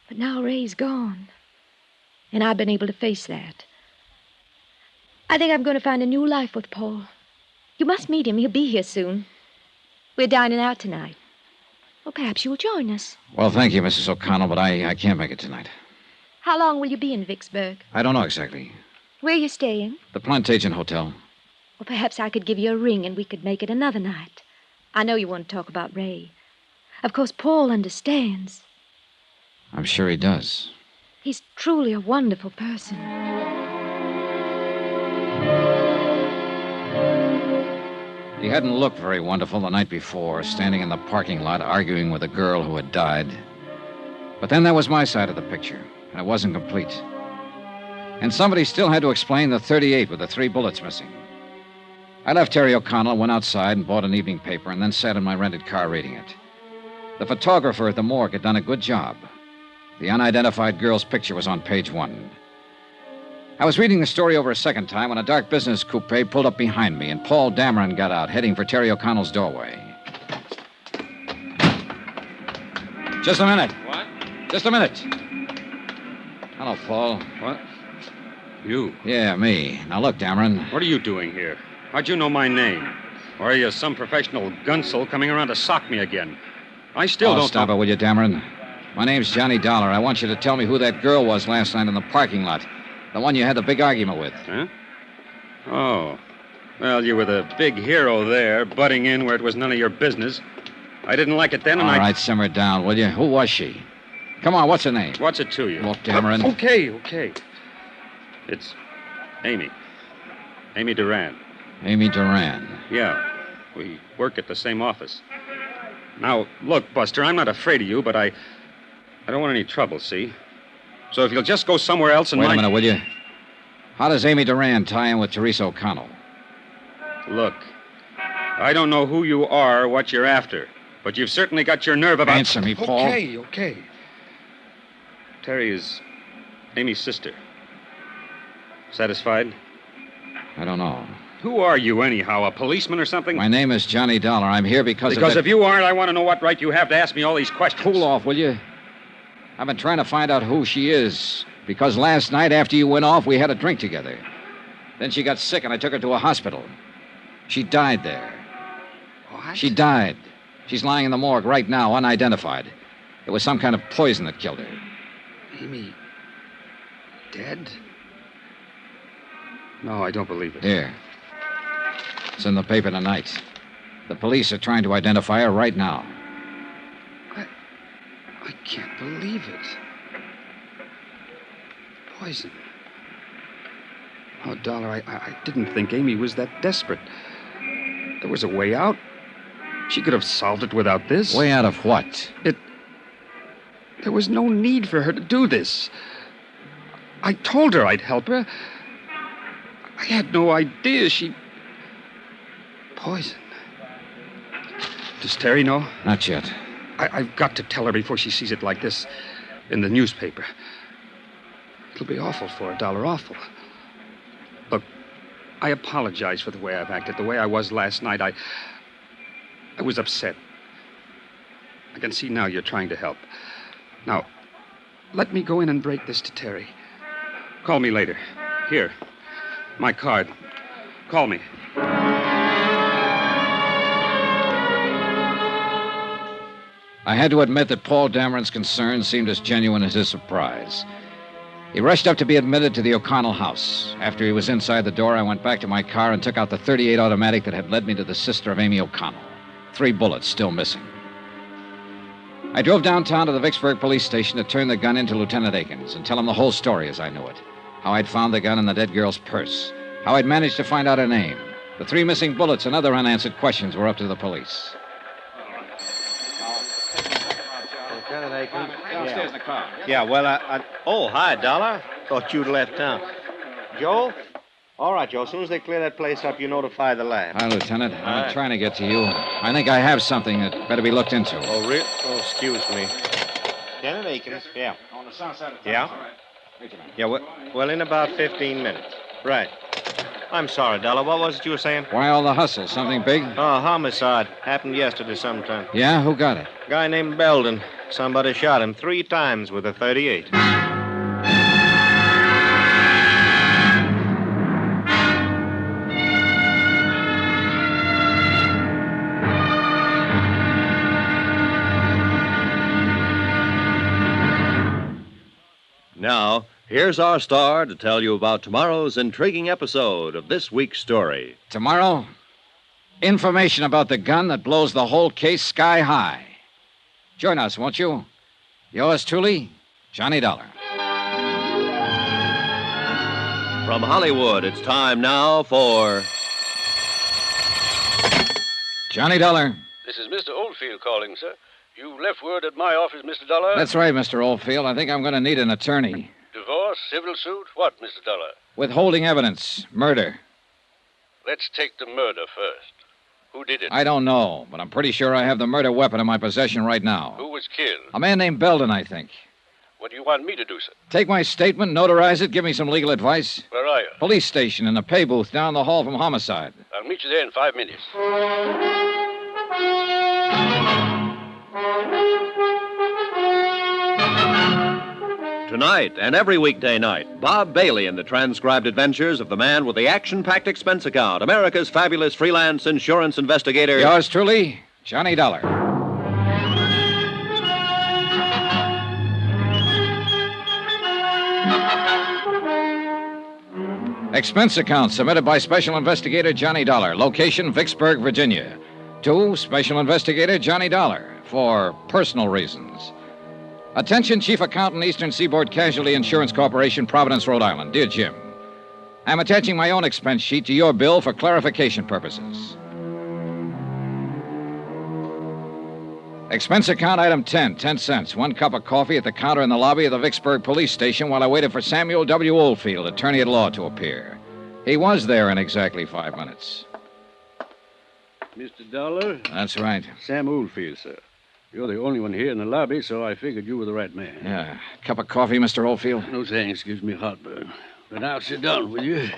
But now Ray's gone. And I've been able to face that. I think I'm going to find a new life with Paul. You must meet him. He'll be here soon. We're dining out tonight. Well, perhaps you'll join us. Well, thank you, Mrs. O'Connell, but I can't make it tonight. How long will you be in Vicksburg? I don't know exactly. Where are you staying? The Plantagent Hotel. Well, perhaps I could give you a ring and we could make it another night. I know you want to talk about Ray. Of course, Paul understands. I'm sure he does. He's truly a wonderful person. He hadn't looked very wonderful the night before, standing in the parking lot arguing with a girl who had died. But then there was my side of the picture, and it wasn't complete. And somebody still had to explain the .38 with the 3 bullets missing. I left Terry O'Connell, went outside and bought an evening paper, and then sat in my rented car reading it. The photographer at the morgue had done a good job. The unidentified girl's picture was on page 1. I was reading the story over a second time when a dark business coupe pulled up behind me, and Paul Dameron got out, heading for Terry O'Connell's doorway. Just a minute. What? Just a minute. Hello, Paul. What? You? Yeah, me. Now, look, Dameron. What are you doing here? How'd you know my name? Or are you some professional gunsel coming around to sock me again? I still don't... Stop it, will you, Dameron? My name's Johnny Dollar. I want you to tell me who that girl was last night in the parking lot. The one you had the big argument with. Huh? Oh. Well, you were the big hero there, butting in where it was none of your business. I didn't like it then, and All right, simmer down, will you? Who was she? Come on, what's her name? What's it to you? Look, Dameron. Okay. It's Amy. Amy Duran. Amy Duran. Yeah. We work at the same office. Now, look, Buster, I'm not afraid of you, but I don't want any trouble, see? So if you'll just go somewhere else and Wait a minute, will you? How does Amy Duran tie in with Teresa O'Connell? Look, I don't know who you are or what you're after, but you've certainly got your nerve about... Answer me, Paul. Okay. Terry is Amy's sister. Satisfied? I don't know. Who are you, anyhow? A policeman or something? My name is Johnny Dollar. I'm here because Because of if you aren't, I want to know what right you have to ask me all these questions. Cool off, will you? I've been trying to find out who she is. Because last night, after you went off, we had a drink together. Then she got sick, and I took her to a hospital. She died there. What? She died. She's lying in the morgue right now, unidentified. It was some kind of poison that killed her. Amy... dead? No, I don't believe it. Here. It's in the paper tonight. The police are trying to identify her right now. I can't believe it. Poison. Oh, Dollar, I didn't think Amy was that desperate. There was a way out. She could have solved it without this. Way out of what? There was no need for her to do this. I told her I'd help her. I had no idea she... Poison. Does Terry know? Not yet. I've got to tell her before she sees it like this in the newspaper. It'll be awful for her, Dollar, awful. Look, I apologize for the way I've acted, the way I was last night. I was upset. I can see now you're trying to help. Now, let me go in and break this to Terry. Call me later. Here, my card. Call me. I had to admit that Paul Dameron's concern seemed as genuine as his surprise. He rushed up to be admitted to the O'Connell house. After he was inside the door, I went back to my car and took out the .38 automatic that had led me to the sister of Amy O'Connell. 3 bullets still missing. I drove downtown to the Vicksburg police station to turn the gun into Lieutenant Akins and tell him the whole story as I knew it. How I'd found the gun in the dead girl's purse. How I'd managed to find out her name. The 3 missing bullets and other unanswered questions were up to the police. Lieutenant Akins? Downstairs in the car. Yeah, well, Oh, hi, Dollar. Thought you'd left town. Joe? All right, Joe. As soon as they clear that place up, you notify the lab. Hi, Lieutenant. I'm right. trying to get to you. I think I have something that better be looked into. Oh, really? Oh, excuse me. Lieutenant Akins? Yeah. On the south side of Yeah? All right. Wait a minute. Yeah, well, in about 15 minutes. Right. I'm sorry, Dollar. What was it you were saying? Why all the hustle? Something big? Oh, homicide. Happened yesterday sometime. Yeah? Who got it? Guy named Belden. Somebody shot him 3 times with a .38. Now, here's our star to tell you about tomorrow's intriguing episode of this week's story. Tomorrow, information about the gun that blows the whole case sky high. Join us, won't you? Yours truly, Johnny Dollar. From Hollywood, it's time now for Johnny Dollar. This is Mr. Oldfield calling, sir. You left word at my office, Mr. Dollar. That's right, Mr. Oldfield. I think I'm going to need an attorney. Divorce, civil suit, what, Mr. Dollar? Withholding evidence. Murder. Let's take the murder first. Who did it? I don't know, but I'm pretty sure I have the murder weapon in my possession right now. Who was killed? A man named Belden, I think. What do you want me to do, sir? Take my statement, notarize it, give me some legal advice. Where are you? Police station in the pay booth down the hall from homicide. I'll meet you there in 5 minutes. Tonight and every weekday night, Bob Bailey in the transcribed adventures of the man with the action-packed expense account, America's fabulous freelance insurance investigator. Yours truly, Johnny Dollar. Expense account submitted by Special Investigator Johnny Dollar. Location, Vicksburg, Virginia. To Special Investigator Johnny Dollar for personal reasons. Attention, Chief Accountant, Eastern Seaboard Casualty Insurance Corporation, Providence, Rhode Island. Dear Jim, I'm attaching my own expense sheet to your bill for clarification purposes. Expense account item 10, 10 cents. 1 cup of coffee at the counter in the lobby of the Vicksburg police station while I waited for Samuel W. Oldfield, attorney at law, to appear. He was there in exactly 5 minutes. Mr. Dollar? That's right. Sam Oldfield, sir. You're the only one here in the lobby, so I figured you were the right man. Yeah. Cup of coffee, Mr. Oldfield? No thanks. Gives me heartburn. But now sit down, will you?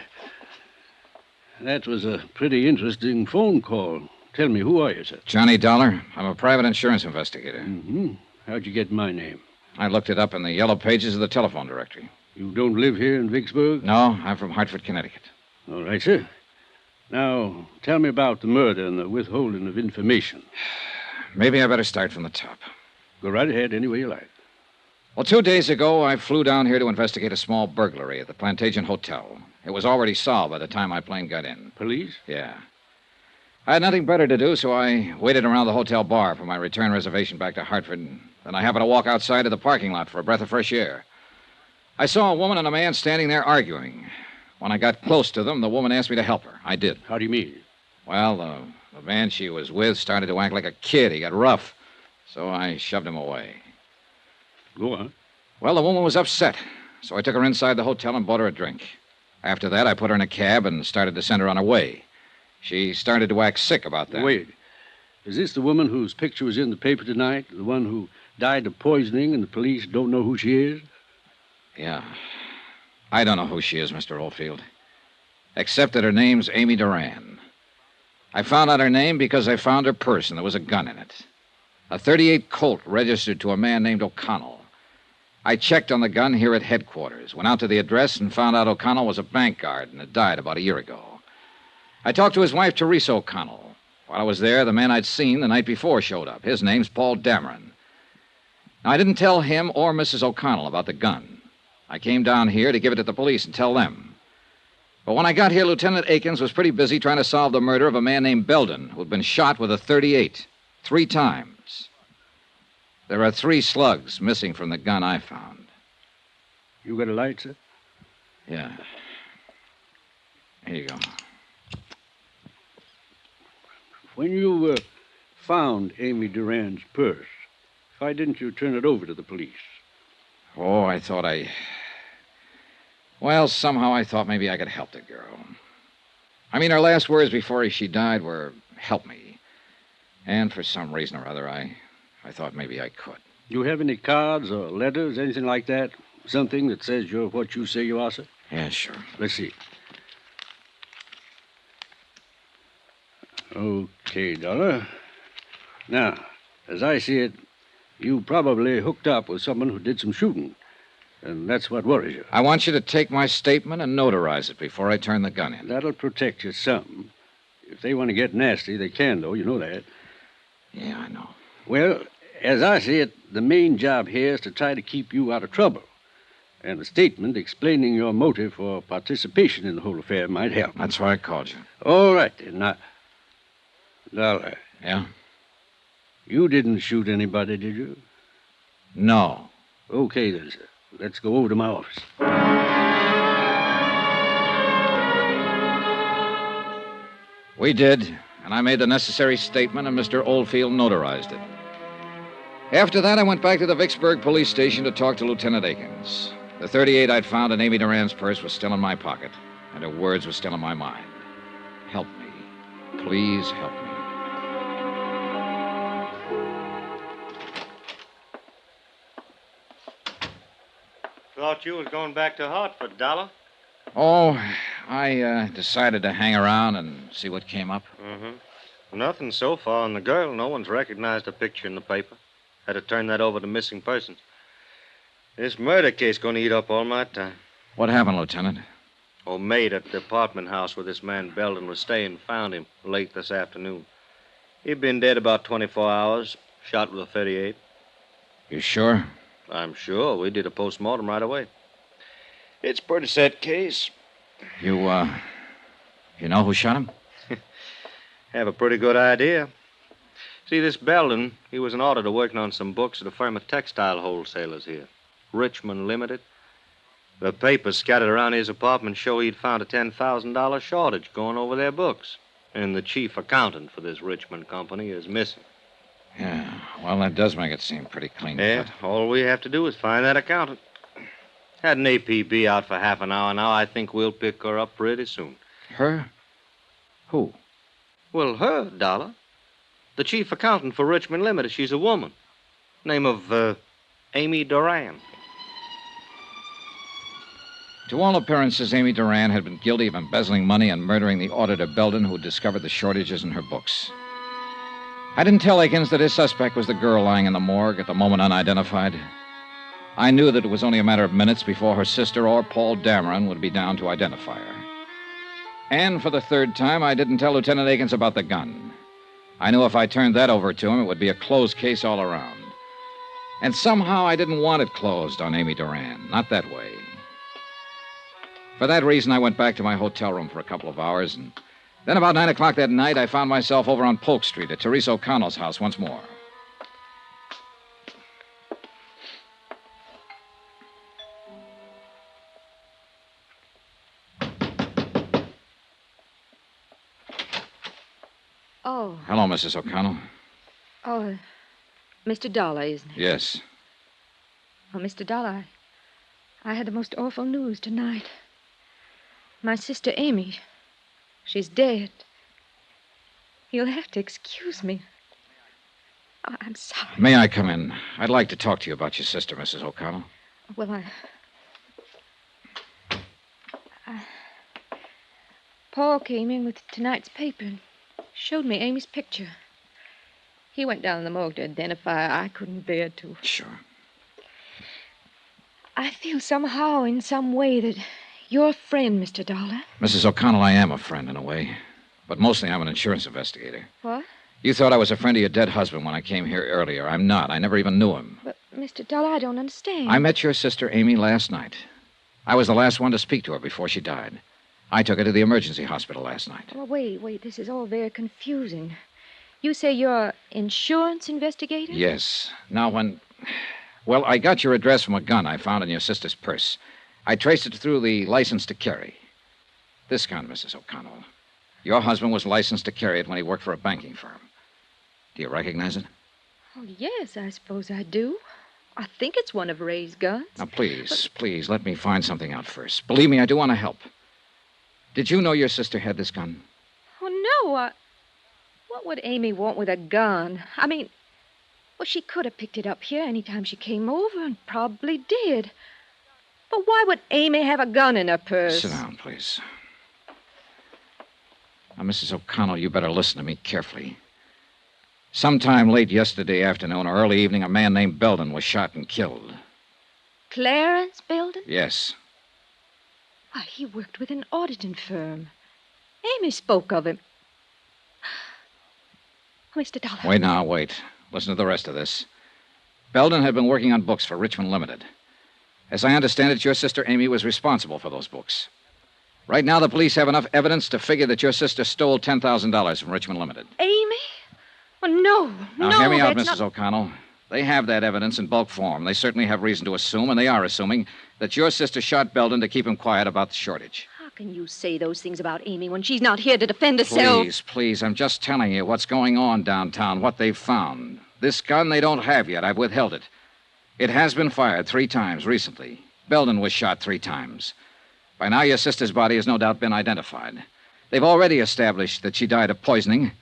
That was a pretty interesting phone call. Tell me, who are you, sir? Johnny Dollar. I'm a private insurance investigator. Mm-hmm. How'd you get my name? I looked it up in the yellow pages of the telephone directory. You don't live here in Vicksburg? No, I'm from Hartford, Connecticut. All right, sir. Now, tell me about the murder and the withholding of information. Maybe I better start from the top. Go right ahead any way you like. Well, 2 days ago, I flew down here to investigate a small burglary at the Plantagent Hotel. It was already solved by the time my plane got in. Police? Yeah. I had nothing better to do, so I waited around the hotel bar for my return reservation back to Hartford. Then I happened to walk outside to the parking lot for a breath of fresh air. I saw a woman and a man standing there arguing. When I got close to them, the woman asked me to help her. I did. How do you mean? Well, the man she was with started to act like a kid. He got rough, so I shoved him away. Go on. Well, the woman was upset, so I took her inside the hotel and bought her a drink. After that, I put her in a cab and started to send her on her way. She started to act sick about that. Wait. Is this the woman whose picture was in the paper tonight? The one who died of poisoning and the police don't know who she is? Yeah. I don't know who she is, Mr. Oldfield. Except that her name's Amy Duran. I found out her name because I found her purse and there was a gun in it. A .38 Colt registered to a man named O'Connell. I checked on the gun here at headquarters, went out to the address and found out O'Connell was a bank guard and had died about a year ago. I talked to his wife, Teresa O'Connell. While I was there, the man I'd seen the night before showed up. His name's Paul Dameron. Now, I didn't tell him or Mrs. O'Connell about the gun. I came down here to give it to the police and tell them. But when I got here, Lieutenant Akins was pretty busy trying to solve the murder of a man named Belden, who'd been shot with a .38 3 times. There are 3 slugs missing from the gun I found. You got a light, sir? Yeah. Here you go. When you found Amy Duran's purse, why didn't you turn it over to the police? Oh, Well, somehow I thought maybe I could help the girl. I mean, her last words before she died were, help me. And for some reason or other, I thought maybe I could. You have any cards or letters, anything like that? Something that says you're what you say you are, sir? Yeah, sure. Let's see. Okay, Dollar. Now, as I see it, you probably hooked up with someone who did some shooting. And that's what worries you. I want you to take my statement and notarize it before I turn the gun in. That'll protect you some. If they want to get nasty, they can, though. You know that. Yeah, I know. Well, as I see it, the main job here is to try to keep you out of trouble. And a statement explaining your motive for participation in the whole affair might help. That's why I called you. All right, then. Now, Dollar, Yeah? you didn't shoot anybody, did you? No. Okay, then, sir. Let's go over to my office. We did, and I made the necessary statement, and Mr. Oldfield notarized it. After that, I went back to the Vicksburg police station to talk to Lieutenant Akins. The .38 I'd found in Amy Duran's purse was still in my pocket, and her words were still in my mind. Help me. Please help me. Thought you was going back to Hartford, Dollar. Oh, I decided to hang around and see what came up. Mm-hmm. Nothing so far on the girl. No one's recognized a picture in the paper. Had to turn that over to missing persons. This murder case going to eat up all my time. What happened, Lieutenant? Old maid at the apartment house where this man Belden was staying found him late this afternoon. He'd been dead about 24 hours, shot with a .38. You sure? I'm sure. We did a postmortem right away. It's a pretty set case. You know who shot him? Have a pretty good idea. See, this Belden, he was an auditor working on some books at a firm of textile wholesalers here. Richmond Limited. The papers scattered around his apartment show he'd found a $10,000 shortage going over their books. And the chief accountant for this Richmond company is missing. Yeah, well, that does make it seem pretty clean cut. Yeah, all we have to do is find that accountant. Had an APB out for half an hour now. I think we'll pick her up pretty soon. Her? Who? Well, her, Dollar. The chief accountant for Richmond Limited. She's a woman. Name of, Amy Duran. To all appearances, Amy Duran had been guilty of embezzling money and murdering the auditor Belden who discovered the shortages in her books. I didn't tell Akins that his suspect was the girl lying in the morgue at the moment unidentified. I knew that it was only a matter of minutes before her sister or Paul Dameron would be down to identify her. And for the third time, I didn't tell Lieutenant Akins about the gun. I knew if I turned that over to him, it would be a closed case all around. And somehow I didn't want it closed on Amy Duran. Not that way. For that reason, I went back to my hotel room for a couple of hours, and then about 9 o'clock that night, I found myself over on Polk Street at Teresa O'Connell's house once more. Oh. Hello, Mrs. O'Connell. Oh, Mr. Dollar, isn't it? Yes. Oh, Mr. Dollar, I had the most awful news tonight. My sister Amy, she's dead. You'll have to excuse me. Oh, I'm sorry. May I come in? I'd like to talk to you about your sister, Mrs. O'Connell. Well, Paul came in with tonight's paper and showed me Amy's picture. He went down in the morgue to identify her. I couldn't bear to. Sure. I feel somehow, in some way, that you're a friend, Mr. Dollar. Mrs. O'Connell, I am a friend in a way. But mostly I'm an insurance investigator. What? You thought I was a friend of your dead husband when I came here earlier. I'm not. I never even knew him. But, Mr. Dollar, I don't understand. I met your sister, Amy, last night. I was the last one to speak to her before she died. I took her to the emergency hospital last night. Well, wait. This is all very confusing. You say you're an insurance investigator? Yes. Now, Well, I got your address from a gun I found in your sister's purse. I traced it through the license to carry. This gun, Mrs. O'Connell. Your husband was licensed to carry it when he worked for a banking firm. Do you recognize it? Oh, yes, I suppose I do. I think it's one of Ray's guns. Now, please, let me find something out first. Believe me, I do want to help. Did you know your sister had this gun? Oh, no. What would Amy want with a gun? I mean, well, she could have picked it up here any time she came over and probably did. But why would Amy have a gun in her purse? Sit down, please. Now, Mrs. O'Connell, you better listen to me carefully. Sometime late yesterday afternoon or early evening, a man named Belden was shot and killed. Clarence Belden? Yes. Why, he worked with an auditing firm. Amy spoke of him. Mr. Dollar. Wait. Listen to the rest of this. Belden had been working on books for Richmond Limited. As I understand it, your sister Amy was responsible for those books. Right now, the police have enough evidence to figure that your sister stole $10,000 from Richmond Limited. Amy? Oh, no. Now, no, hear me out, that's Mrs. not... O'Connell. They have that evidence in bulk form. They certainly have reason to assume, and they are assuming, that your sister shot Belden to keep him quiet about the shortage. How can you say those things about Amy when she's not here to defend herself? Please, I'm just telling you what's going on downtown, what they've found. This gun they don't have yet. I've withheld it. It has been fired 3 times recently. Belden was shot 3 times. By now, your sister's body has no doubt been identified. They've already established that she died of poisoning,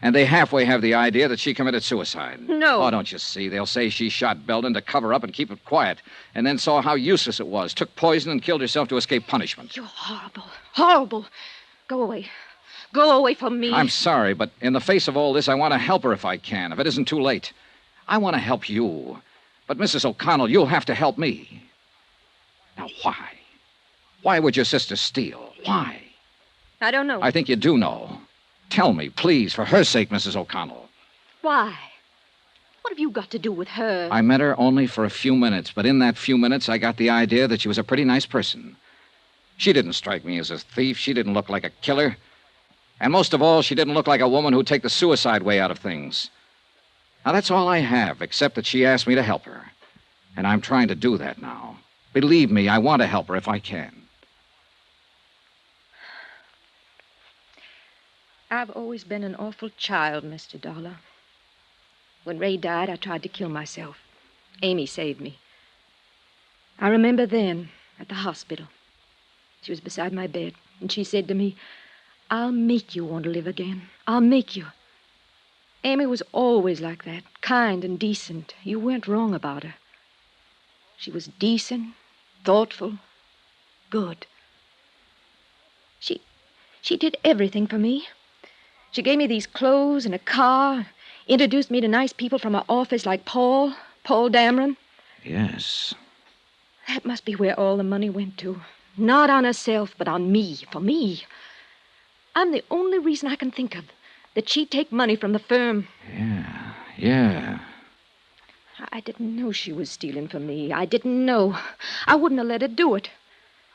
and they halfway have the idea that she committed suicide. No. Oh, don't you see? They'll say she shot Belden to cover up and keep it quiet, and then saw how useless it was, took poison and killed herself to escape punishment. You're horrible. Horrible. Go away. Go away from me. I'm sorry, but in the face of all this, I want to help her if I can, if it isn't too late. I want to help you. But, Mrs. O'Connell, you'll have to help me. Now, why? Why would your sister steal? Why? I don't know. I think you do know. Tell me, please, for her sake, Mrs. O'Connell. Why? What have you got to do with her? I met her only for a few minutes, but in that few minutes, I got the idea that she was a pretty nice person. She didn't strike me as a thief. She didn't look like a killer. And most of all, she didn't look like a woman who'd take the suicide way out of things. Now, that's all I have, except that she asked me to help her. And I'm trying to do that now. Believe me, I want to help her if I can. I've always been an awful child, Mr. Dollar. When Ray died, I tried to kill myself. Amy saved me. I remember then, at the hospital. She was beside my bed, and she said to me, "I'll make you want to live again. I'll make you." Amy was always like that, kind and decent. You weren't wrong about her. She was decent, thoughtful, good. She did everything for me. She gave me these clothes and a car, introduced me to nice people from her office like Paul Dameron. Yes. That must be where all the money went to. Not on herself, but on me, for me. I'm the only reason I can think of that she'd take money from the firm. Yeah. I didn't know she was stealing from me. I didn't know. I wouldn't have let her do it.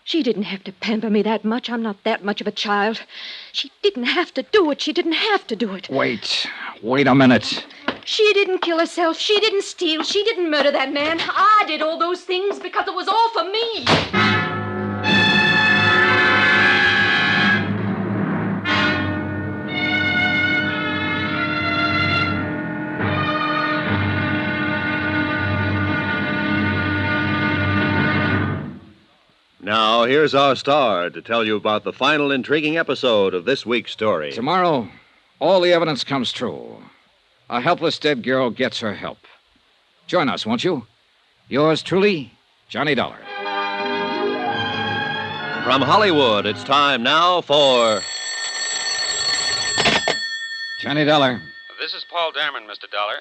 She didn't have to pamper me that much. I'm not that much of a child. She didn't have to do it. She didn't have to do it. Wait a minute. She didn't kill herself. She didn't steal. She didn't murder that man. I did all those things because it was all for me. Now, here's our star to tell you about the final intriguing episode of this week's story. Tomorrow, all the evidence comes true. A helpless dead girl gets her help. Join us, won't you? Yours truly, Johnny Dollar. From Hollywood, it's time now for... Johnny Dollar. This is Paul Dameron, Mr. Dollar.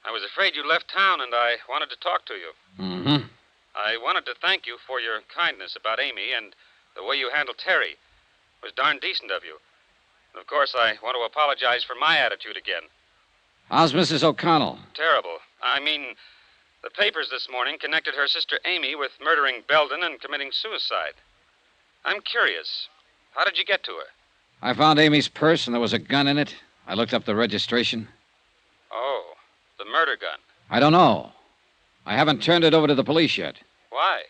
I was afraid you left town, and I wanted to talk to you. Mm-hmm. I wanted to thank you for your kindness about Amy and the way you handled Terry. It was darn decent of you. And of course, I want to apologize for my attitude again. How's Mrs. O'Connell? Terrible. I mean, the papers this morning connected her sister Amy with murdering Belden and committing suicide. I'm curious. How did you get to her? I found Amy's purse, and there was a gun in it. I looked up the registration. Oh, the murder gun. I don't know. I haven't turned it over to the police yet. Why?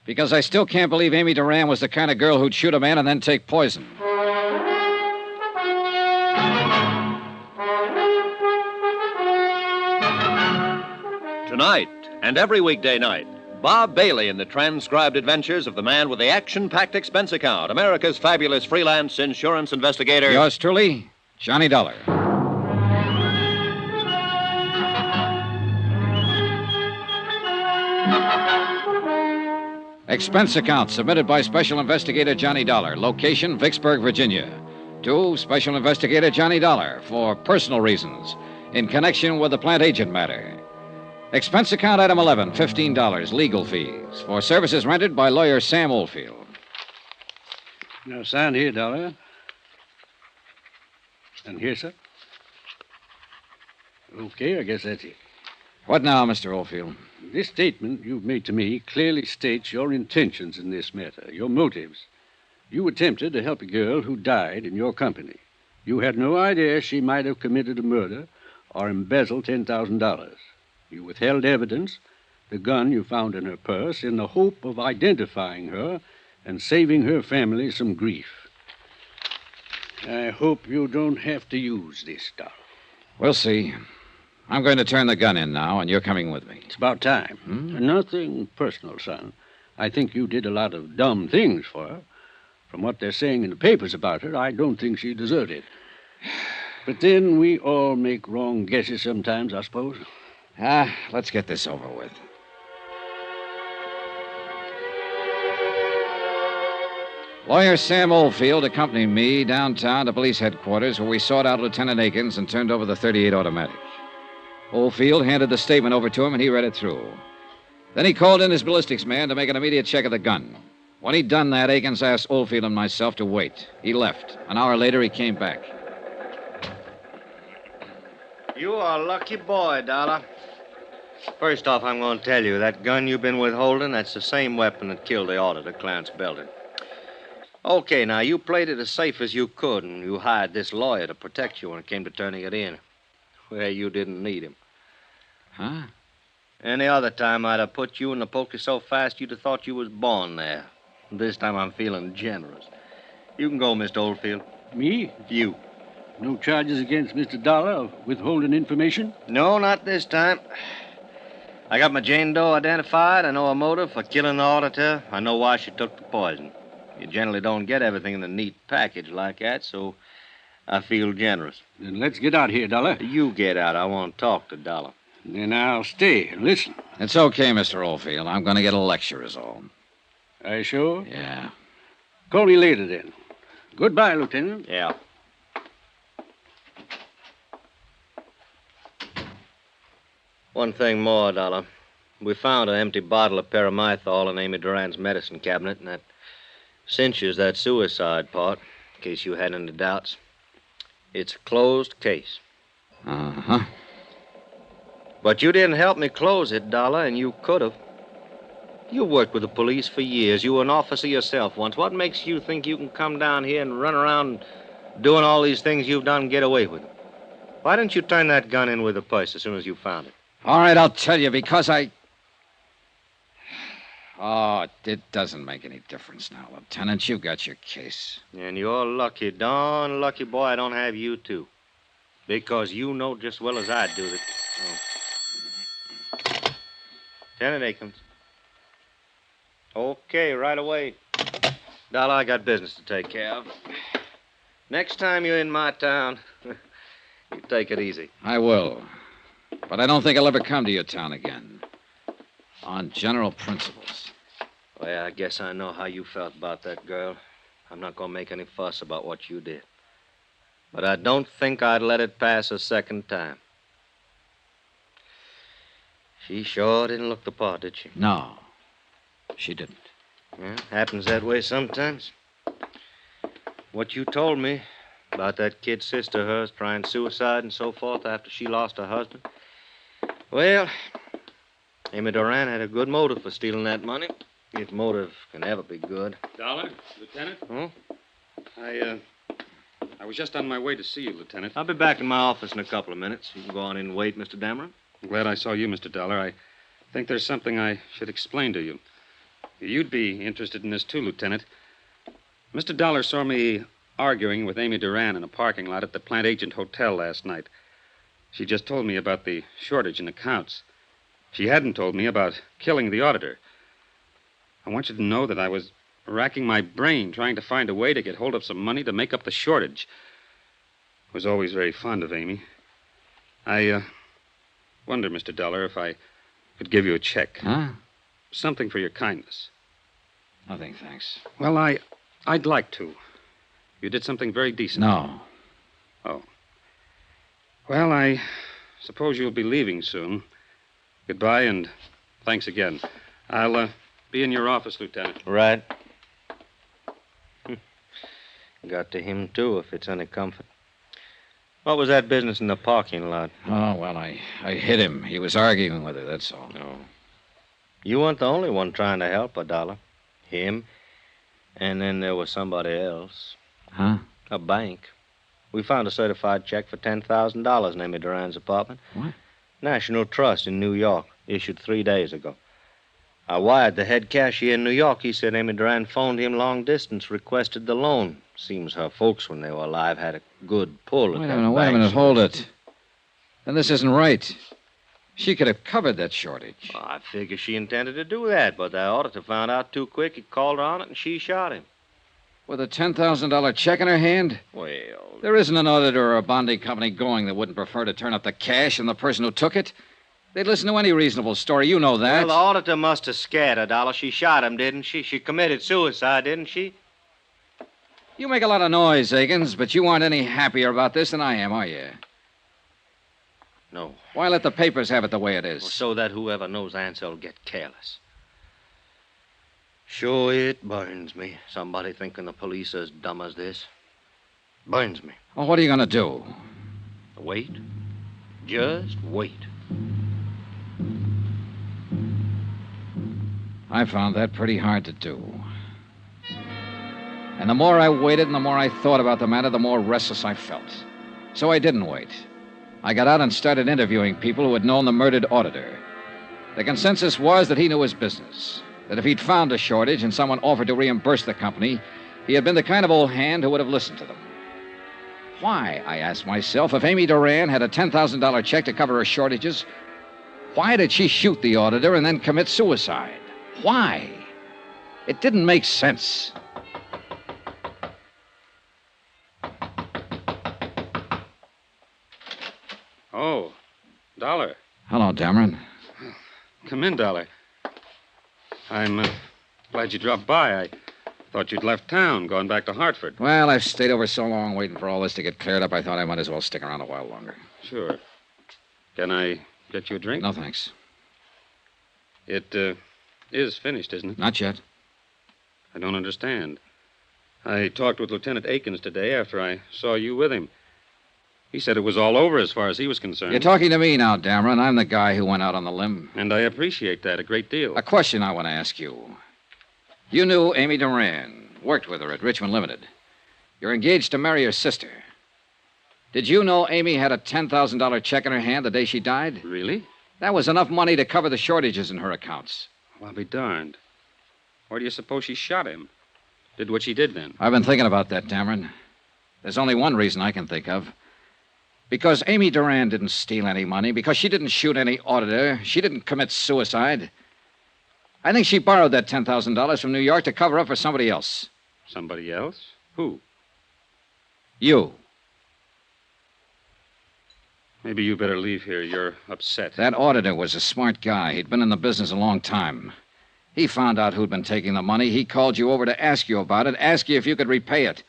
Because I still can't believe Amy Duran was the kind of girl who'd shoot a man and then take poison. Tonight and every weekday night, Bob Bailey in the transcribed adventures of the man with the action-packed expense account, America's fabulous freelance insurance investigator. Yours truly, Johnny Dollar. Expense account submitted by Special Investigator Johnny Dollar. Location, Vicksburg, Virginia. To Special Investigator Johnny Dollar for personal reasons in connection with the Plantagent Matter. Expense account item 11, $15, legal fees for services rendered by lawyer Sam Oldfield. Now, sign here, Dollar. And here, sir. Okay, I guess that's it. What now, Mr. Oldfield? This statement you've made to me clearly states your intentions in this matter, your motives. You attempted to help a girl who died in your company. You had no idea she might have committed a murder or embezzled $10,000. You withheld evidence, the gun you found in her purse, in the hope of identifying her and saving her family some grief. I hope you don't have to use this stuff. We'll see. I'm going to turn the gun in now, and you're coming with me. It's about time. Nothing personal, son. I think you did a lot of dumb things for her. From what they're saying in the papers about her, I don't think she deserved it. But then we all make wrong guesses sometimes, I suppose. Let's get this over with. Lawyer Sam Oldfield accompanied me downtown to police headquarters, where we sought out Lieutenant Akins and turned over the .38 automatic. Oldfield handed the statement over to him, and he read it through. Then he called in his ballistics man to make an immediate check of the gun. When he'd done that, Akins asked Oldfield and myself to wait. He left. An hour later, he came back. You are a lucky boy, Dollar. First off, I'm going to tell you, that gun you've been withholding, that's the same weapon that killed the auditor, Clarence Belden. Okay, now, you played it as safe as you could, and you hired this lawyer to protect you when it came to turning it in. Well, you didn't need him. Huh? Any other time, I'd have put you in the poker so fast you'd have thought you was born there. This time I'm feeling generous. You can go, Mr. Oldfield. Me? You. No charges against Mr. Dollar of withholding information? No, not this time. I got my Jane Doe identified. I know her motive for killing the auditor. I know why she took the poison. You generally don't get everything in a neat package like that, so I feel generous. Then let's get out here, Dollar. You get out. I want to talk to Dollar. Then I'll stay and listen. It's okay, Mr. Oldfield. I'm going to get a lecture is all. Are you sure? Yeah. Call me later, then. Goodbye, Lieutenant. Yeah. One thing more, Dollar. We found an empty bottle of paramythol in Amy Duran's medicine cabinet, and that cinches that suicide part, in case you had any doubts. It's a closed case. Uh-huh. But you didn't help me close it, Dollar, and you could have. You worked with the police for years. You were an officer yourself once. What makes you think you can come down here and run around doing all these things you've done and get away with them? Why didn't you turn that gun in with the purse as soon as you found it? All right, I'll tell you, because I... Oh, it doesn't make any difference now, Lieutenant. You got your case. And you're lucky, darn lucky boy I don't have you, too. Because you know just as well as I do that... Oh. Lieutenant Akins. Okay, right away. Dollar, I got business to take care of. Next time you're in my town, you take it easy. I will. But I don't think I'll ever come to your town again. On general principles. Well, I guess I know how you felt about that girl. I'm not going to make any fuss about what you did. But I don't think I'd let it pass a second time. She sure didn't look the part, did she? No, she didn't. Well, happens that way sometimes. What you told me about that kid sister of hers trying suicide and so forth after she lost her husband. Well, Amy Duran had a good motive for stealing that money. If motive can ever be good. Dollar, Lieutenant? Huh? I was just on my way to see you, Lieutenant. I'll be back in my office in a couple of minutes. You can go on in and wait, Mr. Dameron. I'm glad I saw you, Mr. Dollar. I think there's something I should explain to you. You'd be interested in this, too, Lieutenant. Mr. Dollar saw me arguing with Amy Duran in a parking lot at the Plantagent Hotel last night. She just told me about the shortage in accounts. She hadn't told me about killing the auditor. I want you to know that I was racking my brain trying to find a way to get hold of some money to make up the shortage. I was always very fond of Amy. I wonder, Mr. Dollar, if I could give you a check. Huh? Something for your kindness. Nothing, thanks. Well, I'd like to. You did something very decent. No. Oh. Well, I suppose you'll be leaving soon. Goodbye, and thanks again. I'll be in your office, Lieutenant. Right. Got to him, too, if it's any comfort. What was that business in the parking lot? Oh, well, I hit him. He was arguing with her, that's all. Oh. You weren't the only one trying to help her, Dollar. Him. And then there was somebody else. Huh? A bank. We found a certified check for $10,000 in Amy Duran's apartment. What? National Trust in New York, issued 3 days ago. I wired the head cashier in New York. He said Amy Duran phoned him long distance, requested the loan. Seems her folks, when they were alive, had a good pull at Wait that a minute, bank. hold it. Then this isn't right. She could have covered that shortage. Well, I figure she intended to do that, but the auditor found out too quick. He called her on it, and she shot him. With a $10,000 check in her hand? Well, There isn't an auditor or a bonding company going that wouldn't prefer to turn up the cash and the person who took it. They'd listen to any reasonable story. You know that. well, the auditor must have scared her, Dollar. She shot him, didn't she? She committed suicide, didn't she? You make a lot of noise, Akins, but you aren't any happier about this than I am, are you? No. Why let the papers have it the way it is? Well, so that whoever knows Ansel will get careless. Sure, it burns me. Somebody thinking the police are as dumb as this. Burns me. Well, what are you going to do? Wait. Just wait. I found that pretty hard to do. And the more I waited and the more I thought about the matter, the more restless I felt. So I didn't wait. I got out and started interviewing people who had known the murdered auditor. The consensus was that he knew his business, that if he'd found a shortage and someone offered to reimburse the company, he had been the kind of old hand who would have listened to them. Why, I asked myself, if Amy Duran had a $10,000 check to cover her shortages, why did she shoot the auditor and then commit suicide? Why? It didn't make sense. Oh, Dollar. Hello, Dameron. Come in, Dollar. I'm glad you dropped by. I thought you'd left town, gone back to Hartford. Well, I've stayed over so long waiting for all this to get cleared up, I thought I might as well stick around a while longer. Sure. Can I get you a drink? No, thanks. It is finished, isn't it? Not yet. I don't understand. I talked with Lieutenant Akins today after I saw you with him. He said it was all over as far as he was concerned. You're talking to me now, Dameron. I'm the guy who went out on the limb. And I appreciate that a great deal. A question I want to ask you. You knew Amy Duran, worked with her at Richmond Limited. You're engaged to marry her sister. Did you know Amy had a $10,000 check in her hand the day she died? Really? That was enough money to cover the shortages in her accounts. Well, I'll be darned. Why do you suppose she shot him? Did what she did then? I've been thinking about that, Dameron. There's only one reason I can think of. Because Amy Duran didn't steal any money, because she didn't shoot any auditor, she didn't commit suicide. I think she borrowed that $10,000 from New York to cover up for somebody else. Somebody else? Who? You. Maybe you better leave here. You're upset. That auditor was a smart guy. He'd been in the business a long time. He found out who'd been taking the money. He called you over to ask you about it, ask you if you could repay it.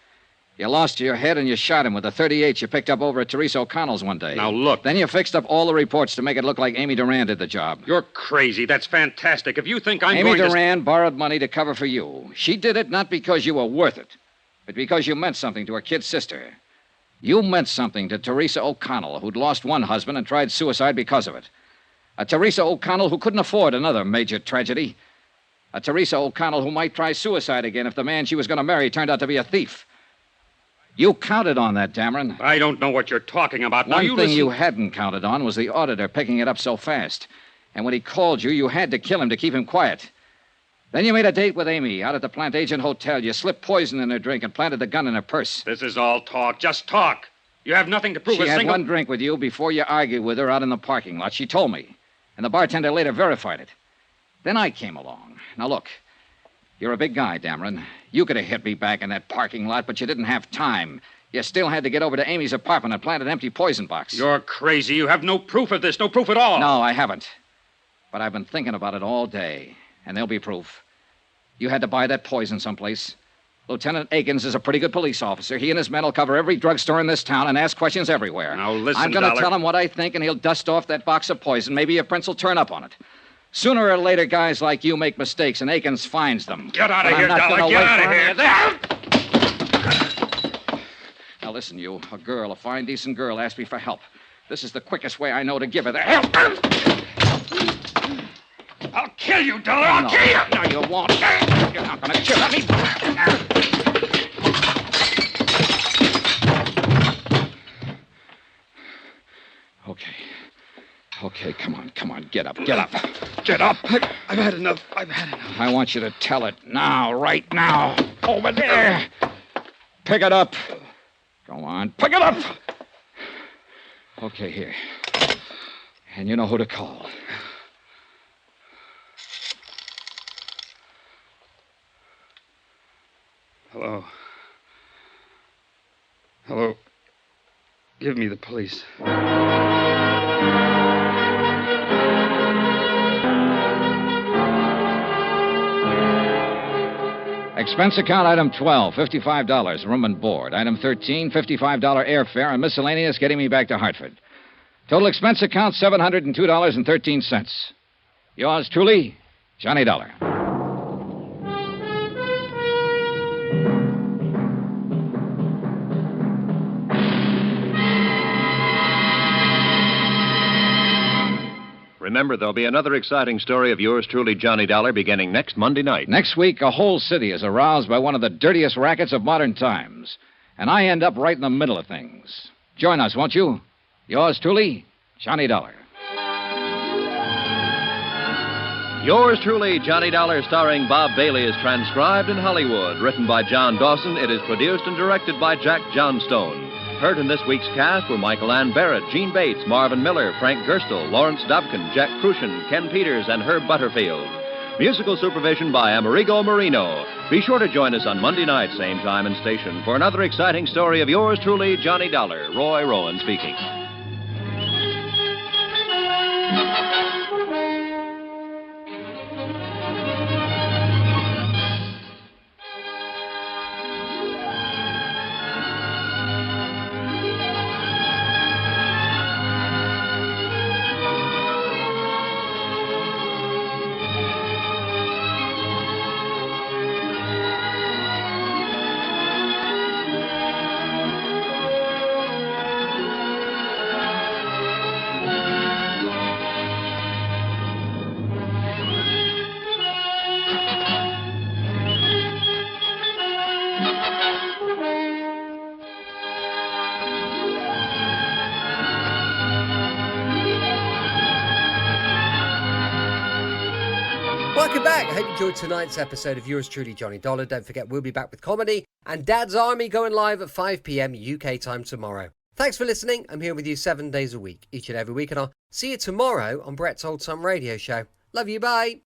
You lost your head and you shot him with a .38 you picked up over at Teresa O'Connell's one day. Now, look. Then you fixed up all the reports to make it look like Amy Duran did the job. You're crazy. That's fantastic. If you think I'm Amy going to... Duran borrowed money to cover for you. She did it not because you were worth it, but because you meant something to her kid sister. You meant something to Teresa O'Connell, who'd lost one husband and tried suicide because of it. A Teresa O'Connell who couldn't afford another major tragedy. A Teresa O'Connell who might try suicide again if the man she was going to marry turned out to be a thief. You counted on that, Dameron. I don't know what you're talking about. Now, One thing you hadn't counted on was the auditor picking it up so fast. And when he called you, you had to kill him to keep him quiet. Then you made a date with Amy out at the Plantagent Hotel. You slipped poison in her drink and planted the gun in her purse. This is all talk. Just talk. You have nothing to prove. She had one drink with you before you argued with her out in the parking lot. She told me. And the bartender later verified it. Then I came along. Now, look. You're a big guy, Dameron. You could have hit me back in that parking lot, but you didn't have time. You still had to get over to Amy's apartment and plant an empty poison box. You're crazy. You have no proof of this. No proof at all. No, I haven't. But I've been thinking about it all day, and there'll be proof. You had to buy that poison someplace. Lieutenant Akins is a pretty good police officer. He and his men will cover every drugstore in this town and ask questions everywhere. Now, listen, I'm going to Dollar. tell him what I think, and he'll dust off that box of poison. Maybe your prince will turn up on it. Sooner or later, guys like you make mistakes, and Akins finds them. Get out of But here, I'm not Dollar. gonna Get wait out of for here. Now, listen, you. A girl, a fine, decent girl, asked me for help. This is the quickest way I know to give her the help. I'll kill kill you, Dollar. I'll kill you. No, you won't. You're not going to kill me. Okay, come on. Get up. Get up. I've had enough. I want you to tell it now, right now. Over there. Pick it up. Go on, pick it up. Okay, here. And you know who to call. Hello. Give me the police. Expense account item 12, $55, room and board. Item 13, $55 airfare and miscellaneous getting me back to Hartford. Total expense account, $702.13. Yours truly, Johnny Dollar. Remember, there'll be another exciting story of yours truly, Johnny Dollar, beginning next Monday night. Next week, a whole city is aroused by one of the dirtiest rackets of modern times. And I end up right in the middle of things. Join us, won't you? Yours truly, Johnny Dollar. Yours truly, Johnny Dollar, starring Bob Bailey, is transcribed in Hollywood. Written by John Dawson, it is produced and directed by Jack Johnstone. Heard in this week's cast were Michael Ann Barrett, Gene Bates, Marvin Miller, Frank Gerstle, Lawrence Dobkin, Jack Crucian, Ken Peters, and Herb Butterfield. Musical supervision by Amerigo Marino. Be sure to join us on Monday night, same time and station, for another exciting story of yours truly, Johnny Dollar. Roy Rowan speaking. Welcome back. I hope you enjoyed tonight's episode of Yours Truly, Johnny Dollar. Don't forget, we'll be back with comedy and Dad's Army going live at 5 p.m. UK time tomorrow. Thanks for listening. I'm here with you 7 days a week, each and every week, and I'll see you tomorrow on Brett's Old Time Radio Show. Love you, bye.